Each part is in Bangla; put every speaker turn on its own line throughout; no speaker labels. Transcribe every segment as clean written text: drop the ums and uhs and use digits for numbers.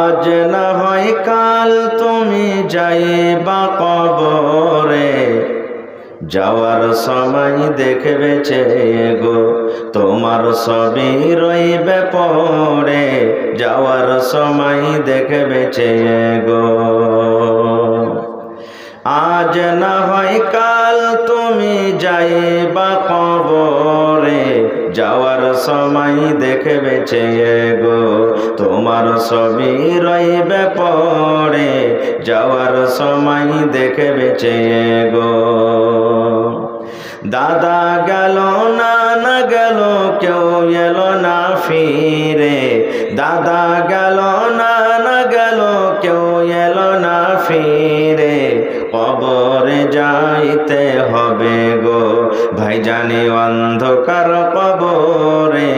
আজ না হয় কাল তুমি যাইবা কবরে, যাওয়ার সময় দেখবে চেয়ে গো তোমার সবই রইবে পড়ে, যাওয়ার সময় দেখবে চেয়ে গো। আজ না হয় কাল তুমি যাইবা কবরে, যাওয়ার সময় দেখবে চেয়ে গো তোমার সবই রইবে পড়ে, যাওয়ার সময় দেখবে চেয়ে গো। দাদা গেল না গেল কেউ এলো না ফিরে, দাদা গেল না গেল কেউ এলো না ফিরে, কবরে যাইতে হবে গো ভাইজানি অন্ধকার কবরে,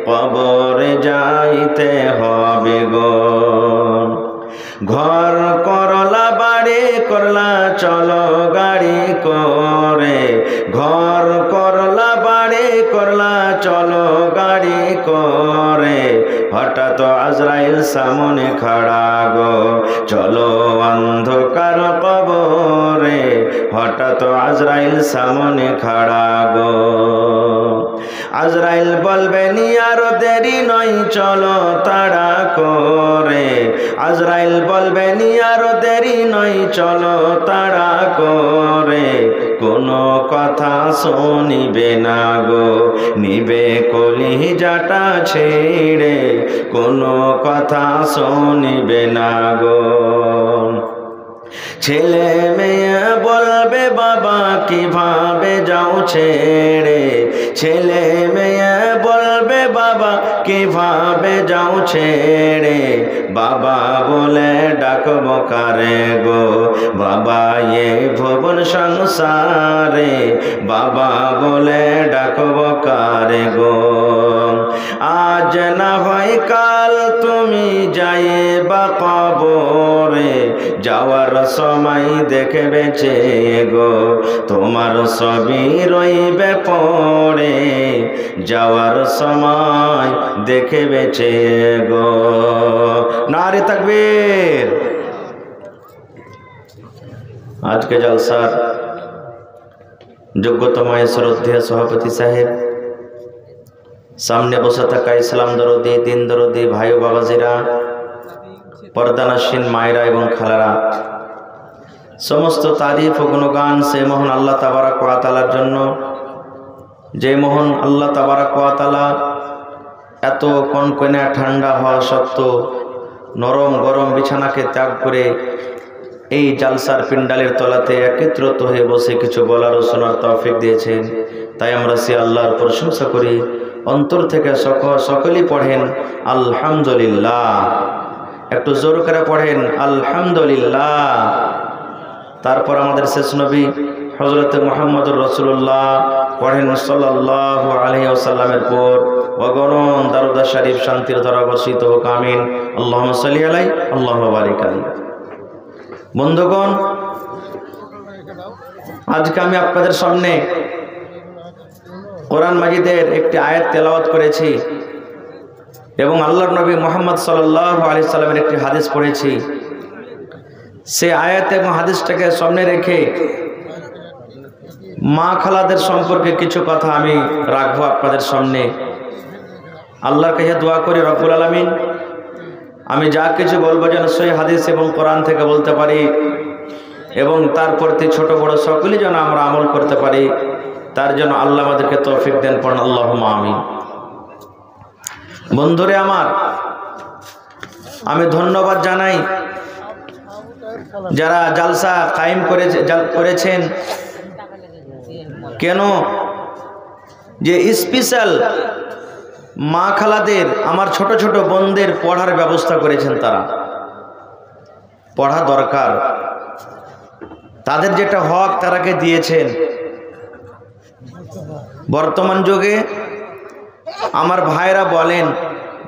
কবরে যাইতে হবে গো। ঘর করলা বাড়ি করলা চলো গাড়ি করে, ঘর করলা বাড়ি করলা চলো গাড়ি করে, হঠাৎ আজরাইল সামনে খাড়া গো চলো অন্ধকার কবরে, হঠাৎ আজরাইল সামনে খাড়া গো। আজরাইল বলবে নি আর দেরি নয় চলো তাড়া করে, আজরাইল বলবে নি আর দেরি নয় চলো তাড়া করে, কোনো কথা শুনিবে না গো নিবে কলিজাটা ছেড়ে, কোনো কথা শুনিবে না গো। ছেলে মেয়ে বলবে বাবা কিভাবে যাও ছেড়ে, ছেলে মেয়ে বলবে বাবা কিভাবে যাও ছেড়ে, বাবা বলে ডাকব কারে গো বাবা এ ভুবন সংসারে, বাবা বলে ডাকব কারে গো। আজ না হয় কাল তুমি যাইবা কবরে, যাওয়ার সময় দেখবে চেয়ে গো তোমার সবই রইবে পড়ে, যাওয়ার সময় দেখবে চেয়ে গো। নারে তাকবীর। আজকে জলসার যোগ্যতম শ্রদ্ধেয় সভাপতি সাহেব, সামনে বসে থাকা ইসলাম দরদি দিন দরদি ভাই ও বাবাজিরা, পর্দানাসীন মায়েরা এবং খালারা, সমস্ত তারিফ ও গুণগান সে মহান আল্লাহ তাবারাক ওয়া তাআলার জন্য, যে মহান আল্লাহ তাবারাক ওয়া তাআলা এত কনকনে ঠান্ডা হওয়া সত্ত্বেও নরম গরম বিছানাকে ত্যাগ করে এই জালসার পিন্ডালের তলাতে একত্রিত হয়ে বসে কিছু বলার ও শোনার তৌফিক দিয়েছেন। তাই আমরা সে আল্লাহর প্রশংসা করি, অন্তর থেকে সকলেই পড়েন আলহামদুলিল্লাহ। একটু জোর করে পড়েন আলহামদুলিল্লাহ। তারপর আমাদের শেষ নবী হযরত মুহাম্মদুর রাসূলুল্লাহ পড়েন সাল্লাল্লাহু আলাইহি ওয়াসাল্লামের পর অগণন দরুদ শরীফ শান্তির ধারা বর্ষিত হোক, আমিন। আল্লাহুম্মা সাল্লি আলাইহি আল্লাহুম্মা বারিক আলাইহি। বন্ধুগণ, আজকে আমি আপনাদের সামনে কোরআন মাজিদের একটি আয়াত তেলাওয়াত করেছি এবং আল্লাহর নবী মুহাম্মদ সাল্লাল্লাহু আলাইহি সাল্লামের একটি হাদিস পড়েছি। সে আয়াত এবং হাদিসটাকে সামনে রেখে মা খালাদের সম্পর্কে কিছু কথা আমি রাখবো আপনাদের সামনে। আল্লাহর কাছে দোয়া করি রব্বুল আলামিন আমি যা কিছু বলবো যেন সই হাদিস এবং কোরআন থেকে বলতে পারি এবং তার প্রতি ছোট বড় সকলেই যেন আমরা আমল করতে পারি, তার জন্য আল্লাহ আমাদেরকে তৌফিক দেন। পড়ুন আল্লাহুম্মা আমিন। বন্ধুরে আমার, আমি ধন্যবাদ জানাই যারা জালসা কায়েম করেছেন। কেন যে স্পেশাল মা খালাদের, আমার ছোট ছোট বোনদের পড়ার ব্যবস্থা করেছেন। তারা পড়া দরকার, তাদের যেটা হক তারাকে দিয়েছেন। বর্তমান যুগে আমার ভাইরা বলেন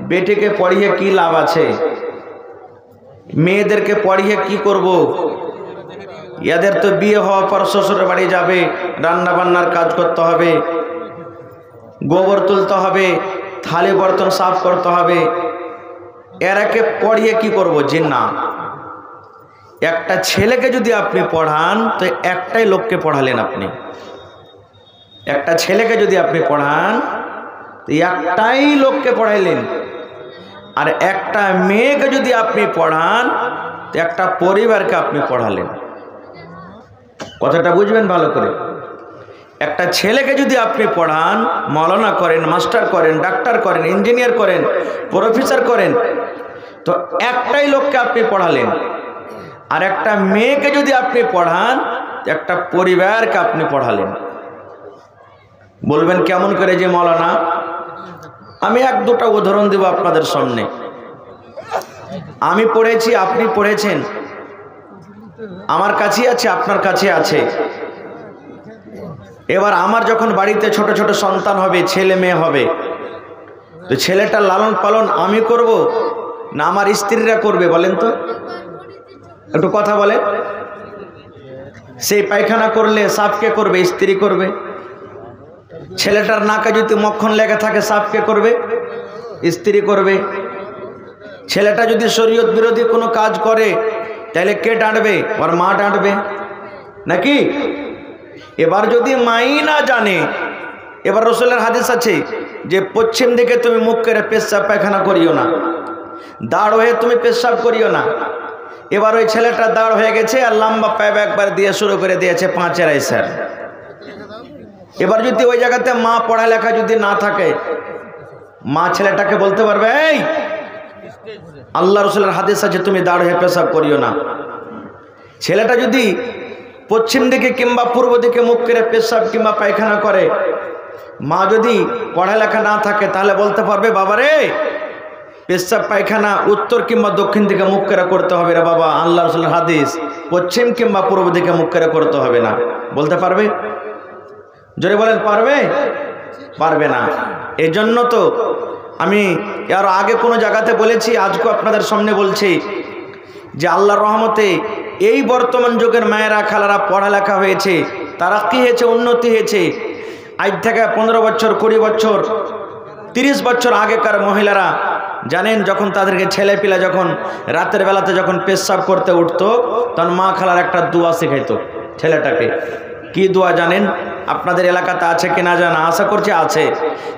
বেটিকে পড়িয়ে কি লাভ আছে, মেয়েদেরকে পড়িয়ে কি করব, এদের তো বিয়ে হওয়ার পর শ্বশুরের বাড়ি যাবে, রান্না বান্নার কাজ করতে হবে, গোবর তুলতে হবে, থালি বর্তন সাফ করতে হবে, এরাকে পড়িয়ে কি করব যে না, একটা ছেলেকে যদি আপনি পড়ান তো একটাই লোককে পড়ালেন আপনি। একটা ছেলেকে যদি আপনি পড়ান তো একটাই লোককে পড়াইলেন, আর একটা মেয়েকে যদি আপনি পড়ান তো একটা পরিবারকে আপনি পড়ালেন। কথাটা বুঝবেন ভালো করে। একটা ছেলেকে যদি আপনি পড়ান, মাওলানা করেন, মাস্টার করেন, ডাক্তার করেন, ইঞ্জিনিয়ার করেন, প্রফেসর করেন, তো একটাই লোককে আপনি পড়ালেন। আর একটা মেয়েকে যদি আপনি পড়ান একটা পরিবারকে আপনি পড়ালেন। বলবেন কেমন করে যে মাওলানা? আমি এক দুটা উদাহরণ দেব আপনাদের সামনে। আমি পড়েছি, আপনি পড়েছেন, আমার কাছে আছে, আপনার কাছে আছে। এবার আমার যখন বাড়িতে ছোট ছোট সন্তান হবে, ছেলে মেয়ে হবে, তো ছেলেটার লালন পালন আমি করব না আমার স্ত্রীরা করবে? বলেন তো, একটু কথা বলেন। সেই পায়খানা করলে সাফকে করবে? স্ত্রী করবে। ছেলেটার নাকে যদি মক্খন লেগে থাকে সাফকে করবে? স্ত্রী করবে। ছেলেটা যদি শরীয়ত বিরোধী কোনো কাজ করে তাহলে কে ডাঁটবে? ওর মা ডাঁটবে নাকি? এবার যদি মাই না জানে, এবার রাসূলের হাদিস আছে যে পশ্চিম দিকে তুমি মুখ করে পেশাব পায়খানা করিও না, দাঁড় হয়ে তুমি পেশাব করিও না। এবার ওই ছেলেটা দাঁড় হয়ে গেছে আর লম্বা পাইপ একবার দিয়ে শুরু করে দিয়েছে 5 আইসার। এবার যদি ওই জায়গাতে মা পড়ালেখা যদি না থাকে, মা ছেলেটাকে বলতে পারবে এই আল্লাহ রাসূলের হাদিস আছে তুমি দাঁড় হয়ে পেশাব করিও না। ছেলেটা যদি পশ্চিম দিকে কিংবা পূর্ব দিকে মুখ করে পেশাব কিংবা পায়খানা করে, মা যদি পড়ালেখা না থাকে তাহলে বলতে পারবে বাবারে পেশাব পায়খানা উত্তর কিংবা দক্ষিণ দিকে মুখ করে করতে হবে রে বাবা, আল্লাহ রাসূলের হাদিস পশ্চিম কিংবা পূর্ব দিকে মুখ করে করতে হবে না। বলতে পারবে? জোরে বলেন পারবে? পারবে না। এই জন্য তো আমি আর আগে কোনো জায়গাতে বলেছি, আজকে আপনাদের সামনে বলছি যে আল্লাহর রহমতে এই বর্তমান যুগের মায়েরা খালারা পড়ালেখা হয়েছে, তারাক্কি হয়েছে, উন্নতি হয়েছে। আজ থেকে 15 বছর, 20 বছর, 30 বছর আগেকার মহিলারা জানেন যখন তাদেরকে ছেলেপিলা যখন রাতের বেলাতে যখন পেশাব করতে উঠতো তখন মা খালার একটা দোয়া শেখাইতো ছেলেটাকে। কি দোয়া জানেন? আপনাদের এলাকাতে আছে কি না জানা, আশা করছি আছে।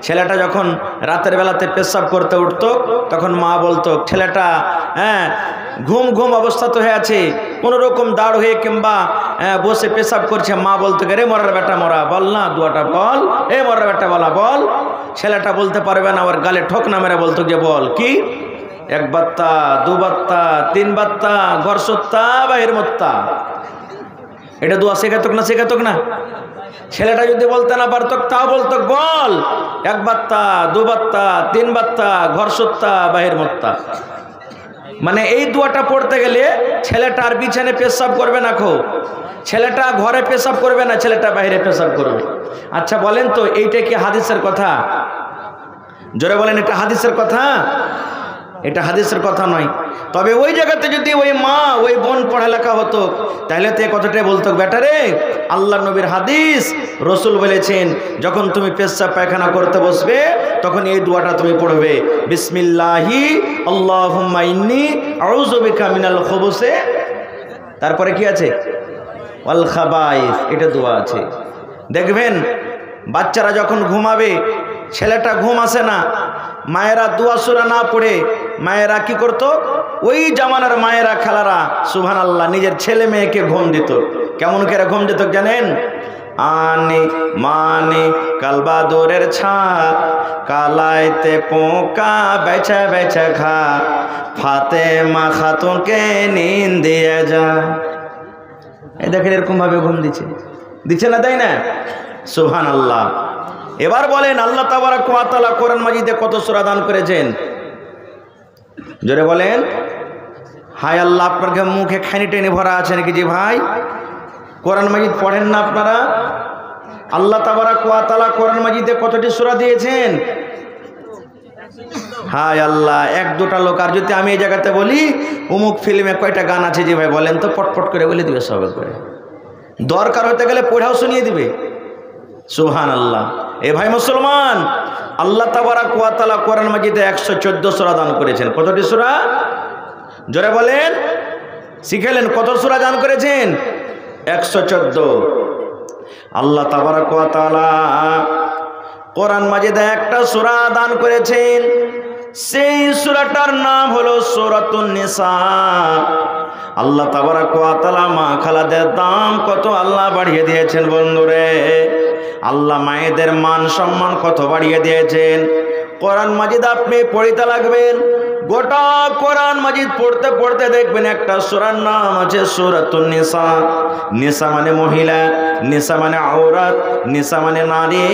ছেলেটা যখন রাতের বেলাতে পেশাব করতে উঠতো তখন মা বলতো, ছেলেটা ঘুম ঘুম অবস্থা তো হয়ে আছে, কোনো রকম দাঁড় হয়ে কিংবা বসে পেশাব করছে, মা বলতো রে মরার বেটা মরা, বল না দোয়াটা বল, এ মরার বেটা বলা বল। ছেলেটা বলতে পারবে না, ওর গালে ঠোক না মেরে বলতো যে বল কি, 1 বাত্তা 2 বাত্তা 3 বাত্তা ঘর সত্তা বাহির মত্তা। এটা দোয়া শেখাতক না, শেখাতক না? ছেলেটা যদি বলতে না পারত তাও বলতো বল 1 বাত্তা 2 বাত্তা 3 বাত্তা ঘর সত্তা বাহির মত্তা। মানে এই দোয়াটা পড়তে গেলে ছেলেটা আর বিছানে পেশাব করবে না, ছেলেটা ঘরে পেশাব করবে না, ছেলেটা বাইরে পেশাব করবে। আচ্ছা বলেন তো এইটা কি হাদিসের কথা? জোরে বলেন, এটা হাদিসের কথা? এটা হাদিসের কথা নয়। তবে ওই জায়গাতে যদি ওই মা ওই বোন পড়ালেখা হতো তাহলে তো কথাটাই বলতো, বেটা রে আল্লাহ নবীর হাদিস, রসুল বলেছেন যখন তুমি পেশাব পায়খানা করতে বসবে তখন এই দোয়াটা তুমি পড়বে, বিসমিল্লাহি আল্লাহুম্মা ইন্নী আউযু বিকা মিনাল খুবুসি, তারপরে কি আছে ওয়াল খাবাইস, এটা দোয়া আছে। দেখবেন বাচ্চারা যখন ঘুমাবে, ছেলেটা ঘুম আসে না, মায়েরা দোয়া সূরা না পড়ে মায়েরা কি করতো, ওই জামানার মায়েরা খালারা সুবহানাল্লাহ নিজের ছেলে মেয়েকে ঘুম দিত। কেমন করে ঘুম দিত জানেন? আনি মানি কালবাদরের ছা, কালাইতে পোকা বেচা বেচা খা, ফাতেমা খাতুনকে নিন দিয়ে যা। এই দেখেন এরকম ভাবে ঘুম দিচ্ছে না, তাই না? সুবহানাল্লাহ। এবার বলেন আল্লাহ তাবারক ওয়া তাআলা কোরআন মাজিদে কত সূরা দান করেছেন? জোরে বলেন। হায় আল্লাহ, আপনার মুখে খানি টেনে ভরা আছে নাকি যে ভাই কোরআন মাজিদ পড়েন না আপনারা? আল্লাহ তাবারক ওয়া তাআলা কোরআন মাজিদে কতটি সূরা দিয়েছেন? হায় আল্লাহ, 1-2টা লোক। আর যদি আমি এই জায়গাতে বলি অমুক ফিল্মে কয়টা গান আছে যে ভাই বলেন তো, পটপট করে বলে দিবে সবে করে, দরকার হতে গেলে পড়াও শুনিয়ে দিবে। সুবহানাল্লাহ। এ ভাই মুসলমান, আল্লাহ তাবারাক ওয়া তাআলা কোরআন মাজিদে 114 সূরা দান করেছেন। কতটি সূরা? জোরে বলেন, শিখেলেন কত সূরা দান করেছেন? 114। আল্লাহ তাবারাক ওয়া তাআলা কোরআন মাজিদে একটা সূরা দান করেছেন, সেই সূরাটার নাম হলো সূরাতুন নিসা। আল্লাহ তাবারাক ওয়া তাআলা মা খালাদের দাম কত আল্লাহ বাড়িয়ে দিয়েছেন বন্ধুরে। আল্লাহ মায়েদের মান সম্মান কত বাড়িয়ে দিয়েছেন। কোরআন মাজিদ আপনি পড়িতে লাগবেন, গোটা কোরআন মাজিদ পড়তে পড়তে দেখবেন একটা সূরার নাম আছে সূরাতুন নিসা। নিসা মানে মহিলা, নিসা মানে আওরাত, নিসা মানে নারী।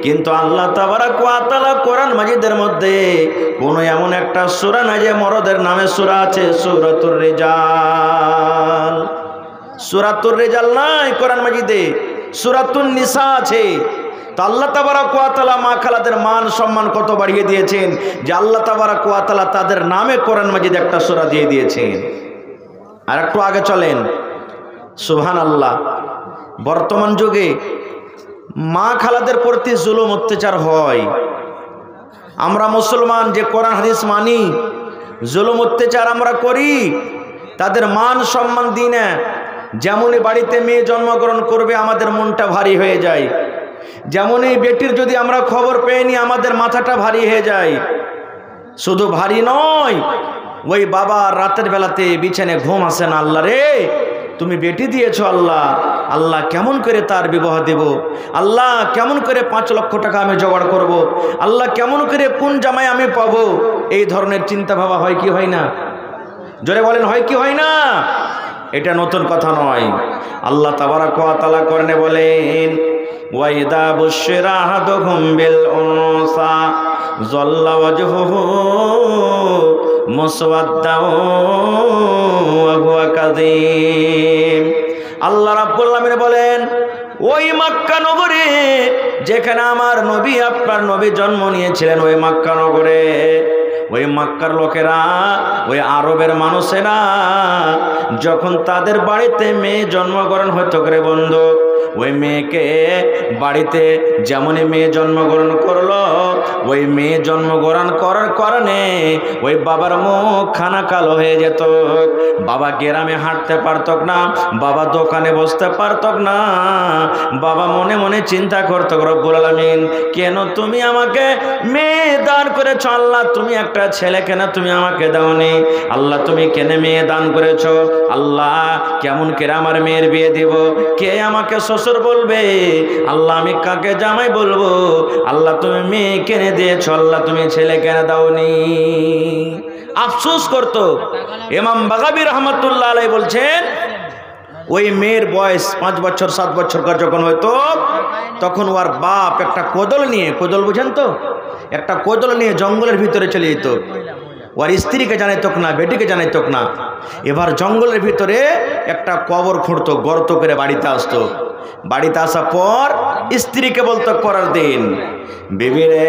কিন্তু আল্লাহ তাবারাক ওয়া তাআলা কোরআন মাজিদের মধ্যে কোনো এমন একটা সূরা নাই যে মরদের নামে সূরা আছে সূরাতুর রিজাল। সূরাতুর রিজাল নাই কোরআন মাজিদে, সূরাতুন নিসা আছে। তো আল্লাহ তাবারাক ওয়া তাআলা মা খালাদের মান সম্মান কত বাড়িয়ে দিয়েছেন যে আল্লাহ তাবারাক ওয়া তাআলা তাদের নামে কোরআন মাজিদ একটা সূরা দিয়ে দিয়েছেন। আর একটু আগে চলেন, সুবহানাল্লাহ। বর্তমান যুগে মা খালাদের প্রতি জুলুম অত্যাচার হয়। আমরা মুসলমান যে কোরআন হাদিস মানি, জুলুম অত্যাচার আমরা করি, তাদের মান সম্মান দিই না। যেমনই বাড়িতে মেয়ে জন্মগ্রহণ করবে আমাদের মনটা ভারী হয়ে যায়, যেমনই বেটির যদি আমরা খবর পেয়ে নিই আমাদের মাথাটা ভারী হয়ে যায়। শুধু ভারী নয়, ওই বাবা রাতের বেলাতে বিছানে ঘুম আসে না। আল্লাহ রে, তুমি বেটি দিয়েছো আল্লাহ, আল্লাহ কেমন করে তার বিবাহ দেব, আল্লাহ কেমন করে 5 লক্ষ টাকা আমি জোগাড় করব, আল্লাহ কেমন করে কোন জামাই আমি পাবো। এই ধরনের চিন্তা ভাবা হয় কি হয় না? জোরে বলেন, হয় কি হয় না? এটা নতুন কথা নয়। আল্লাহ তাবারাক ওয়া তাআলা কোরআনে বলেন, ওয়াইদা বুশিরা আহাদুহুম বিল উনসা যাল্লা ওয়াজহুহু মুসওয়াদ্দাও ওয়া হুয়া কাযীম। আল্লাহ রাব্বুল আলামিন বলেন, ওই মক্কা নগরে যেখানে আমার নবী আপনার নবী জন্ম নিয়েছিলেন, ওই মক্কা নগরে ওই মক্কার লোকেরা, ওই আরবের মানুষেরা যখন তাদের বাড়িতে মেয়ে জন্মগ্রহণ হতো করে বন্ধু, ওই মেয়েকে বাড়িতে যেমনই মেয়ে জন্মগ্রহণ করলো, ওই মেয়ে জন্মগ্রহণ করার কারণে ওই বাবার মুখ খানা কালো হয়ে যেত। বাবা গ্রামে হাঁটতে পারত না, বাবা দোকানে বসতে পারত না। বাবা মনে মনে চিন্তা করতো, রব্বুল আলামিন কেন তুমি আমাকে মেয়ে দান করেছো? আল্লাহ তুমি একটা ছেলে কেন তুমি আমাকে দাওনি? আল্লাহ তুমি কেন মেয়ে দান করেছো? আল্লাহ কেমন করে আমার মেয়ের বিয়ে দিব? কে আমাকে শ্বশুর বলবে? আল্লাহ আমি কাকে জামাই বলবো? আল্লাহ তুমি মেয়ে কেনে দিয়েছো, আল্লাহ তুমি ছেলে কেন দাওনি? আফসোস করতো। ইমাম বাগাবী রাহমাতুল্লাহ আলাইহি বলছেন, ওই মেয়ের বয়স 5 বছর 7 বছরকার যখন হয়তো, তখন ওর বাপ একটা কোদল নিয়ে, কোদল বুঝেন তো, একটা কোদল নিয়ে জঙ্গলের ভিতরে চলে যেত। ওর স্ত্রীকে জানাইত না, বেটিকে জানাইত না। এবার জঙ্গলের ভিতরে একটা কবর খুঁড়তো, গর্ত করে বাড়িতে আসতো। বাড়িতে আসার পর স্ত্রীকে বলতো পরের দিন, বিবি রে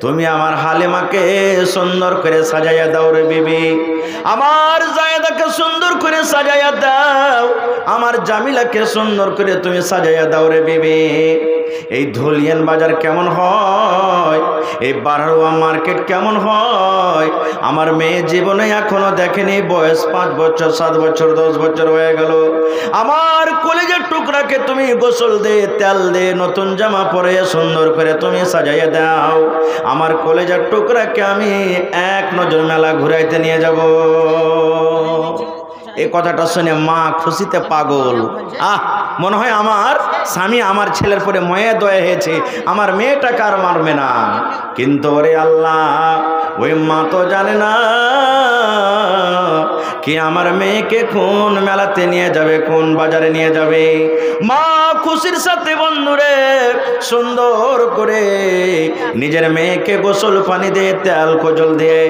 তুমি আমার হালিমাকে সুন্দর করে সাজাইয়া দাও রে বিবি, আমার জায়েদাকে সুন্দর করে সাজাইয়া দাও, আমার জামিলাকে সুন্দর করে তুমি সাজাইয়া দাও রে বিবি। এই ধুলিয়ান বাজার কেমন হয়, এই বারোয়া মার্কেট কেমন হয়, আমার মেয়ে জীবনে এখনো দেখেনি। বয়স 5 বছর 7 বছর 10 বছর হয়ে গেল। আমার কলেজের টুকরাকে তুমি গোসল দে, তেল দে, নতুন জামা পরে সুন্দর করে তুমি সাজাইয়া দাও। আমার কলেজের টুকরাকে আমি এক নজর মেলা ঘুরাইতে নিয়ে যাব। এই কথাটা শুনে মা খুশিতে পাগল। মনে হয় আমার স্বামী আমার ছেলের পরে ময়ে দয়া হয়েছে, আমার মেয়েটাকে আর মারবে না। কিন্তু ওরে আল্লাহ, ওই মা তো জানে না কি আমার মেয়েকে কোন মেলাতে নিয়ে যাবে, কোন বাজারে নিয়ে যাবে। মা খুশির সাথে বন্ধুরে সুন্দর করে নিজের মেয়েকে গোসল পানি দিয়ে, তেল কোজল দিয়ে,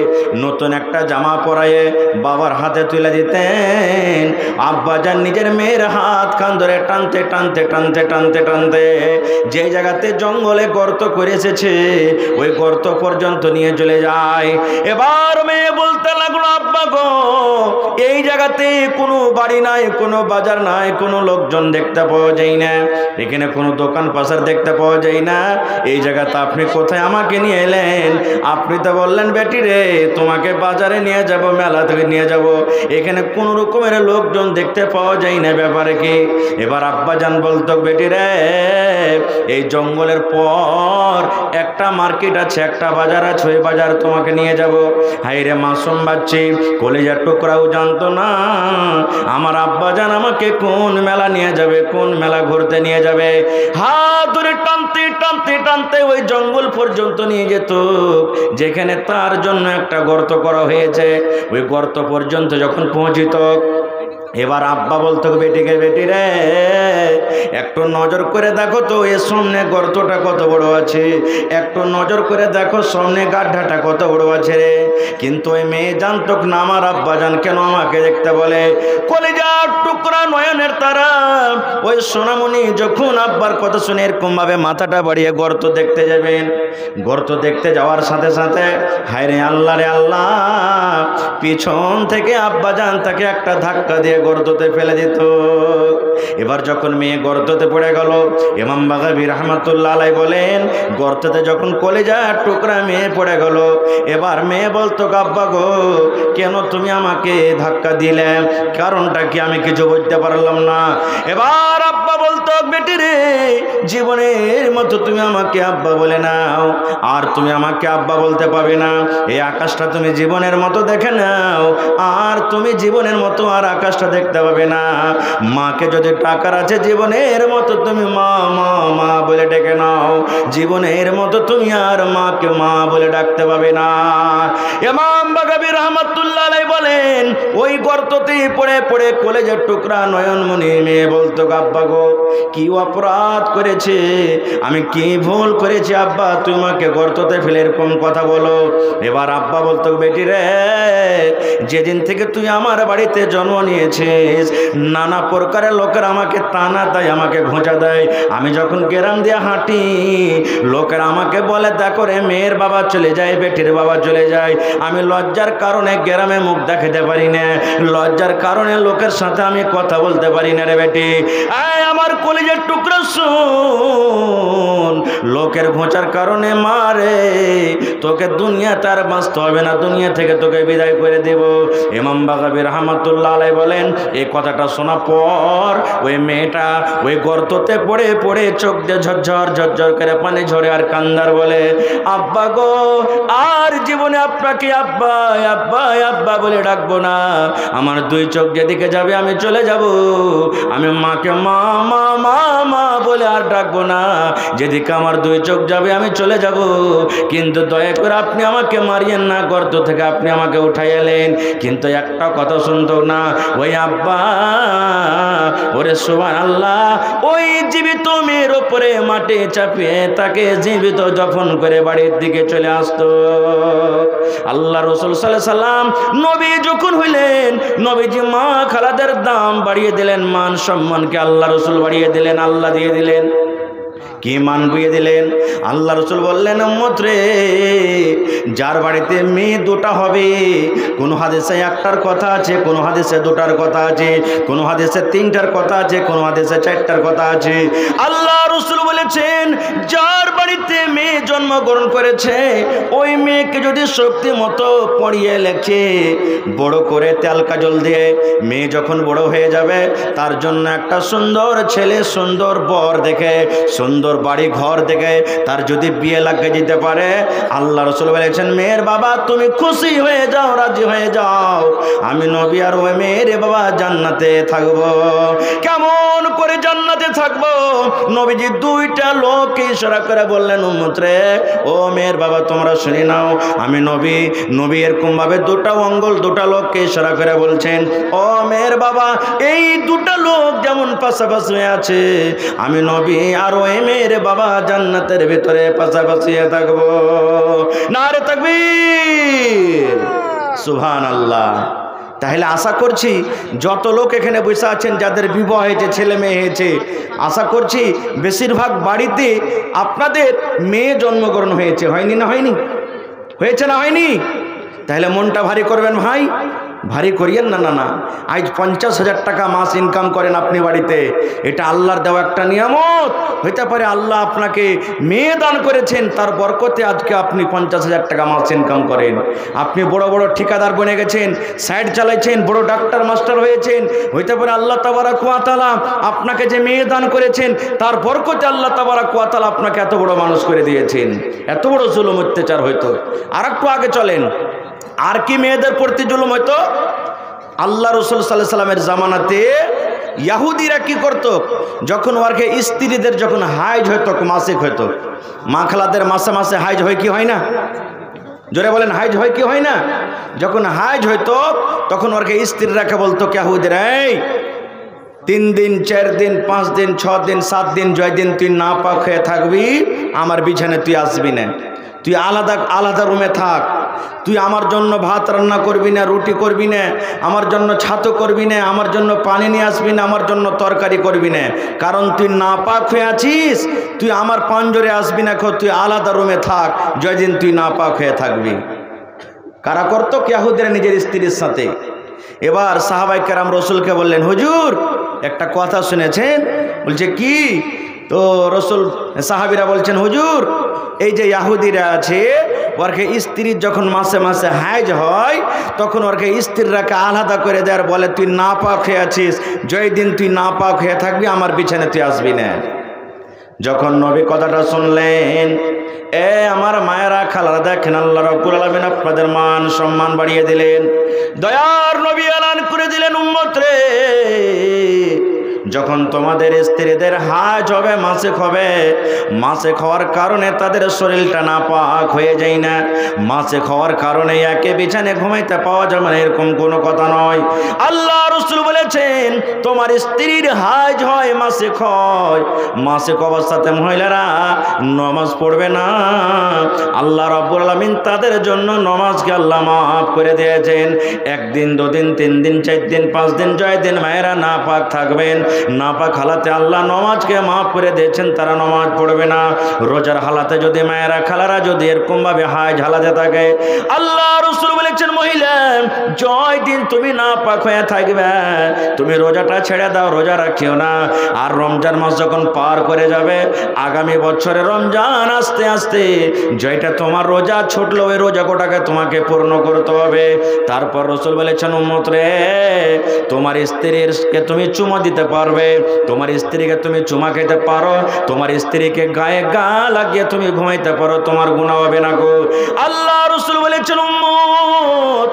নতুন একটা জামা পরায়ে বাবার হাতে তুলে দিতেন। আব্বাজান নিজের মেয়ের হাত খান ধরে টানতে টানতে টানতে টানতে টানতে যে জায়গাতে জঙ্গলে গর্ত করে এসেছে ওই গর্ত পর্যন্ত নিয়ে চলে যায়। এবার মেয়ে বলতে লাগলো, আব্বা গো এই জায়গাতে কোনো বাড়ি নাই, কোনো বাজার নাই, কোনো লোকজন দেখতে পাওয়া যায় না। এখানে কোনো দোকান পাশার দেখতে পাওয়া যায় না। এই জায়গাতে আপনি কোথায় আমাকে নিয়ে এলেন? আপনি তো বললেন বেটি রে তোমাকে বাজারে নিয়ে যাব, মেলা থেকে নিয়ে যাব, এখানে কোন রকমের লোকজন দেখতে পাওয়া যায় না, ব্যাপারে কি? এবার আব্বাজান বলতো বেটি রে এই জঙ্গলের পর একটা মার্কেট আছে, একটা বাজার আছে, ওই বাজার তোমাকে নিয়ে যাব। হাই রে মাসুম বাচ্চি, কলেজার টুকরাও জানতো না আমার আব্বাজান আমাকে কোন মেলা নিয়ে যাবে, কোন মেলা ঘুরতে নিয়ে যাবে। হাত ধরে টানতে টানতে টানতে ওই জঙ্গল পর্যন্ত নিয়ে যেত, যেখানে তার জন্য একটা গর্ত করা হয়েছে। ওই গর্ত পর্যন্ত যখন পৌঁছিত, এবার আব্বা বলতো বেটিকে বেটি রে একটু নজর করে দেখো তো এর সামনে গর্তটা কত বড় আছে, একটু নজর করে দেখো সামনে গাড্ডাটা কত বড় আছে রে। কিন্তু ওই মেয়ে জানতো না আমার আব্বাজান কেন আমাকে দেখতে বলে। কলিজার টুকরা নয়নের তারা ওই সোনামণি যখন আব্বার কথা শুনে এরকম ভাবে মাথাটা বাড়িয়ে গর্ত দেখতে যাবেন, গর্ত দেখতে যাওয়ার সাথে সাথে হায় রে আল্লাহ রে আল্লাহ, পিছন থেকে আব্বাজান তাকে একটা ধাক্কা দিয়ে গর্ততে ফেলে দিত। এবার যখন মেয়ে গর্ততে পড়ে গেল, ইমাম বাগাবী রাহমাতুল্লাহ আলাইহি বলেন গর্ততে যখন কলিজার টুকরা মেয়ে পড়ে গেল, এবার মেয়ে বলতো আব্বা গো কেন তুমি আমাকে ধাক্কা দিলে, কারণটা কি আমি কিছু বুঝতে পারলাম না। এবার আব্বা বলতো বেটি রে জীবনের মতো তুমি আমাকে আব্বা বলে নাও, আর তুমি আমাকে আব্বা বলতে পারবে না। এই আকাশটা তুমি জীবনের মতো দেখে নাও, আর তুমি জীবনের মতো আর আকাশটা দেখতে পাবে না। মাকে যদি টাকার আছে জীবনের মতো তুমি মা মা মা বলে ডেকে নাও, জীবনের মতো তুমি আর মাকে মা বলে ডাকতে পাবে না। ইমাম বাগাবী রাহমাতুল্লাহ আলাইহি বলেন ওই গর্ততে পড়ে পড়ে কলেজের টুকরা নয়নমণি মেয়ে বলতো আব্বা গো কি অপরাধ করেছে, আমি কি ভুল করেছি আব্বা তুমি আমাকে গর্ততে ফেলে এরকম কথা বলো। এবার আব্বা বলতো বেটি রে যেদিন থেকে তুই আমার বাড়িতে জন্ম নিয়েছিস নানা প্রকারের লোকের আমাকে তানা দেয়, আমাকে ঘোঁচা দেয়। আমি যখন গ্রাম দিয়ে হাঁটি লোকেরা আমাকে বলে দেখো রে মেয়ের বাবা চলে যায়, বেটির বাবা চলে যায়। আমি লজ্জার কারণে গ্রামে মুখ দেখাতে পারি না, লজ্জার কারণে লোকের সাথে আমি কথা বলতে পারি না রে বেটি। আমার কলিজার টুকরা শুন, লোকের ঘোঁচার কারণে মারে তোকে দুনিয়া তার বাঁচতে হবে না, দুনিয়া থেকে তোকে বিদায় করে দেব। ইমাম বাগাবী রাহমাতুল্লাহ আলাইহি বলেন এই কথাটা শোনা পর ওই মেয়েটা ওই গর্ততে পড়ে পড়ে চোখ দিয়ে ঝরঝর ঝরঝর করে পানি ঝরে আর কান্দার বলে আব্বা গো আর জীবনে আপনাকে আব্বা আব্বা আব্বা বলে ডাকবো না, আমার দুই চোখ যেদিকে যাবে আমি চলে যাব, আমি মাকে মা মা মা মা বলে আর ডাকবো না, যেদিকে আমার দুই চোখ যাবে আমি চলে যাব। কিন্তু দয়া করে আপনি আমাকে মারিয়েন না, গর্ত থেকে আপনি আমাকে উঠাই এলেন। কিন্তু একটা কথা শুনতো না ওই আব্বা, ওরে সুবহানাল্লাহ, ওই জীবিত মেয়ের উপরে মাটি চাপিয়ে তাকে জীবিত দফন করে বাড়ির দিকে চলে আসতো। আল্লাহ রাসূল সাল্লাল্লাহু আলাইহি সাল্লাম নবী যখন হইলেন নবীজি মা খালাদের দাম বাড়িয়ে দিলেন, মান সম্মানকে আল্লাহ রাসূল বাড়িয়ে দিলেন, আল্লাহ দিয়ে দিলেন। কি মান বুঝিয়ে দিলেন? আল্লাহ রাসূল বললেন উম্মত রে যার বাড়িতে মেয়ে দুটা হবে, কোন হাদিসে একটার কথা আছে, কোন হাদিসে দুটার কথা আছে, কোন হাদিসে তিনটার কথা আছে, কোন হাদিসে চারটার কথা আছে। আল্লাহ রাসূল বলেছেন যার বাড়িতে মেয়ে জন্মগ্রহণ করেছে ওই মেয়েকে যদি শক্তি মতো পড়িয়ে লেখে বড় করে তেল কাজল দিয়ে, মেয়ে যখন বড় হয়ে যাবে তার জন্য একটা সুন্দর ছেলে সুন্দর বর দেখে সুন্দর বাড়ি ঘর দেখে তার যদি বিয়ে লাগিয়ে যেতে পারে, আল্লাহ রাসূল বলেছেন মেয়ের বাবা তুমি খুশি হয়ে যাও, রাজি হয়ে যাও, আমি নবী আর ওই মেয়ের বাবা জান্নাতে থাকবো। কেমন করে জান্নাতে থাকবো? নবীজি দুইটা লোককে ইশারা করে বললেন উম্মত রে ও মেয়ের বাবা তোমরা শুনে নাও, আমি নবী, নবী এরকম ভাবে দুটা অঙ্গল দুটা লোককে ইশারা করে বলছেন ও মেয়ের বাবা এই দুটা লোক যেমন পাশাপাশি আছে আমি নবী আর ওই মেয়ের বাবা জান্নাতের ভিতরে পাশাপাশি থাকবো। নারে তাকবীর, সুবহানাল্লাহ। তাহলে আশা করছি যত লোক এখানে বসে আছেন যাদের বিবাহ হয়েছে, ছেলে মেয়ে হয়েছে, আশা করছি বেশিরভাগ বাড়িতে আপনাদের মেয়ে জন্মগ্রহণ হয়েছে, হয়নি না হয়নি? হয়েছে না হয়নি? তাহলে মনটা ভারী করবেন ভাই, ভারী করিয়েন না। না না, আজ 50,000 টাকা মাস ইনকাম করেন আপনি বাড়িতে, এটা আল্লাহর দেওয়া একটা নিয়ামত। হইতে পারে আল্লাহ আপনাকে মেয়ে দান করেছেন, তার বরকতে আজকে আপনি 50,000 টাকা মাস ইনকাম করেন। আপনি বড় বড় ঠিকাদার বনে গেছেন, সাইড চালাইছেন, বড় ডাক্তার মাস্টার হয়েছেন। হইতে পারে আল্লাহ তাবারাক ওয়া তাআলা আপনাকে যে মেয়ে দান করেছেন, তার বরকতে আল্লাহ তাবারাক ওয়া তাআলা আপনাকে এত বড় মানুষ করে দিয়েছেন। এত বড় জুলুম অত্যাচার হইতো। আর একটু আগে চলেন, আর কি মেয়েদের প্রতি জুলুম হইতো? আল্লাহ রসুল সাল্লাল্লাহু আলাইহি সাল্লামের জামানাতে ইহুদিরা কি করত? যখন ওরকে স্ত্রীদের যখন হাইজ হইতো, মাসিক হইতো, মা খালাদের মাসে মাসে হাইজ হয় কি হয় না? জোরে বলেন, হাইজ হয় কি হয় না? যখন হাইজ হইতো তখন ওরকে স্ত্রীরাকে বলতো ইহুদিরা, এই 3 দিন 4 দিন 5 দিন 6 দিন 7 দিন জয় দিন তুই না পাক হয়ে থাকবি, আমার বিছানে তুই আসবি না, তুই আলাদা আলাদা রুমে থাক, তুই আমার জন্য ভাত রান্না করবি না, রুটি করবি না, আমার জন্য ছাতু করবি না, আমার জন্য পানি নিয়ে আসবি না, আমার জন্য তরকারি করবি না, কারণ তুই নাপাক হয়ে আছিস, তুই আমার পাঞ্জরে আসবি না, তুই আলাদা রুমে থাক, জয়দিন তুই নাপাক হয়ে থাকবি। কারা করতো? ইহুদিরা নিজের স্ত্রীর সাথে। এবার সাহাবায়ে কেরাম রসুলকে বললেন, হুজুর একটা কথা শুনেছেন? বলছে কি? তো রসুল সাহাবীরা বলছেন, হুজুর এই যে ইহুদিরা আছে, ওরকে স্ত্রীর যখন মাসে মাসে হাইজ হয় তখন ওরকে স্ত্রীরাকে আলাদা করে দেয়, আর বলে তুই নাপাক হয়ে আছিস, জয় দিন তুই নাপাক হয়ে থাকবি, আমার বিছানে তুই আসবি না। যখন নবী কথাটা শুনলেন, আমার মায়েরা খালারা, দেখেন আল্লাহ রাব্বুল আলামিন আপনাদের মান সম্মান বাড়িয়ে দিলেন। দয়ার নবী এলান করে দিলেন, উম্মত রে, যখন তোমাদের স্ত্রীদের হাজ হবে, মাসিক হবে, মাসিক হওয়ার কারণে তাদের শরীরটা নাপাক হয়ে যায় না, মাসিক হওয়ার কারণে একে বিছানে ঘুমাইতে পাওয়া যাবে না, এরকম কোনো কথা নয়। আল্লাহ রাসূল বলেছেন, তোমার স্ত্রীর হাজ হয়, মাসিক হয়, মাসিক অবস্থাতে মহিলারা নামাজ পড়বে না। আল্লাহ রাব্বুল আলামিন তাদের জন্য নামাজকে আল্লাহ মাফ করে দিয়েছেন। 1 দিন 2 দিন 3 দিন 4 দিন 5 দিন জয় দিন মায়েরা নাপাক থাকবেন, নাপাক হালাতে আল্লাহ নামাজকে মাফ করে দিয়েছেন, তারা নামাজ পড়বে না। রোজার হালাতে যদি মায়েরা খালারা যদি এরকম ভাবে হাজ হালাতে থাকে, আল্লাহ রাসূল বলেছেন, মহিলা জয় দিন তুমি নাপাক হয়ে থাকবে, তুমি রোজাটা ছেড়ে দাও, রোজা রাখিও না। আর রমজান মাস যখন পার করে যাবে, আগামী বছরে রমজান আসতে আসতে যেটা তোমার রোজা ছুটলো, ওই রোজা কোটাকে তোমাকে পূর্ণ করতে হবে। তারপর রাসূল বলেছেন, উম্মত রে, তোমার স্ত্রীকে তুমি চুমা দিতে পারবে, তোমার স্ত্রীকে তুমি চুমা খেতে পারো, তোমার স্ত্রীকে গায়ে গা লাগিয়ে তুমি ঘুমাইতে পারো, তোমার গুনাহ হবে না গো। আল্লাহ রাসূল বলেছেন, উম্মত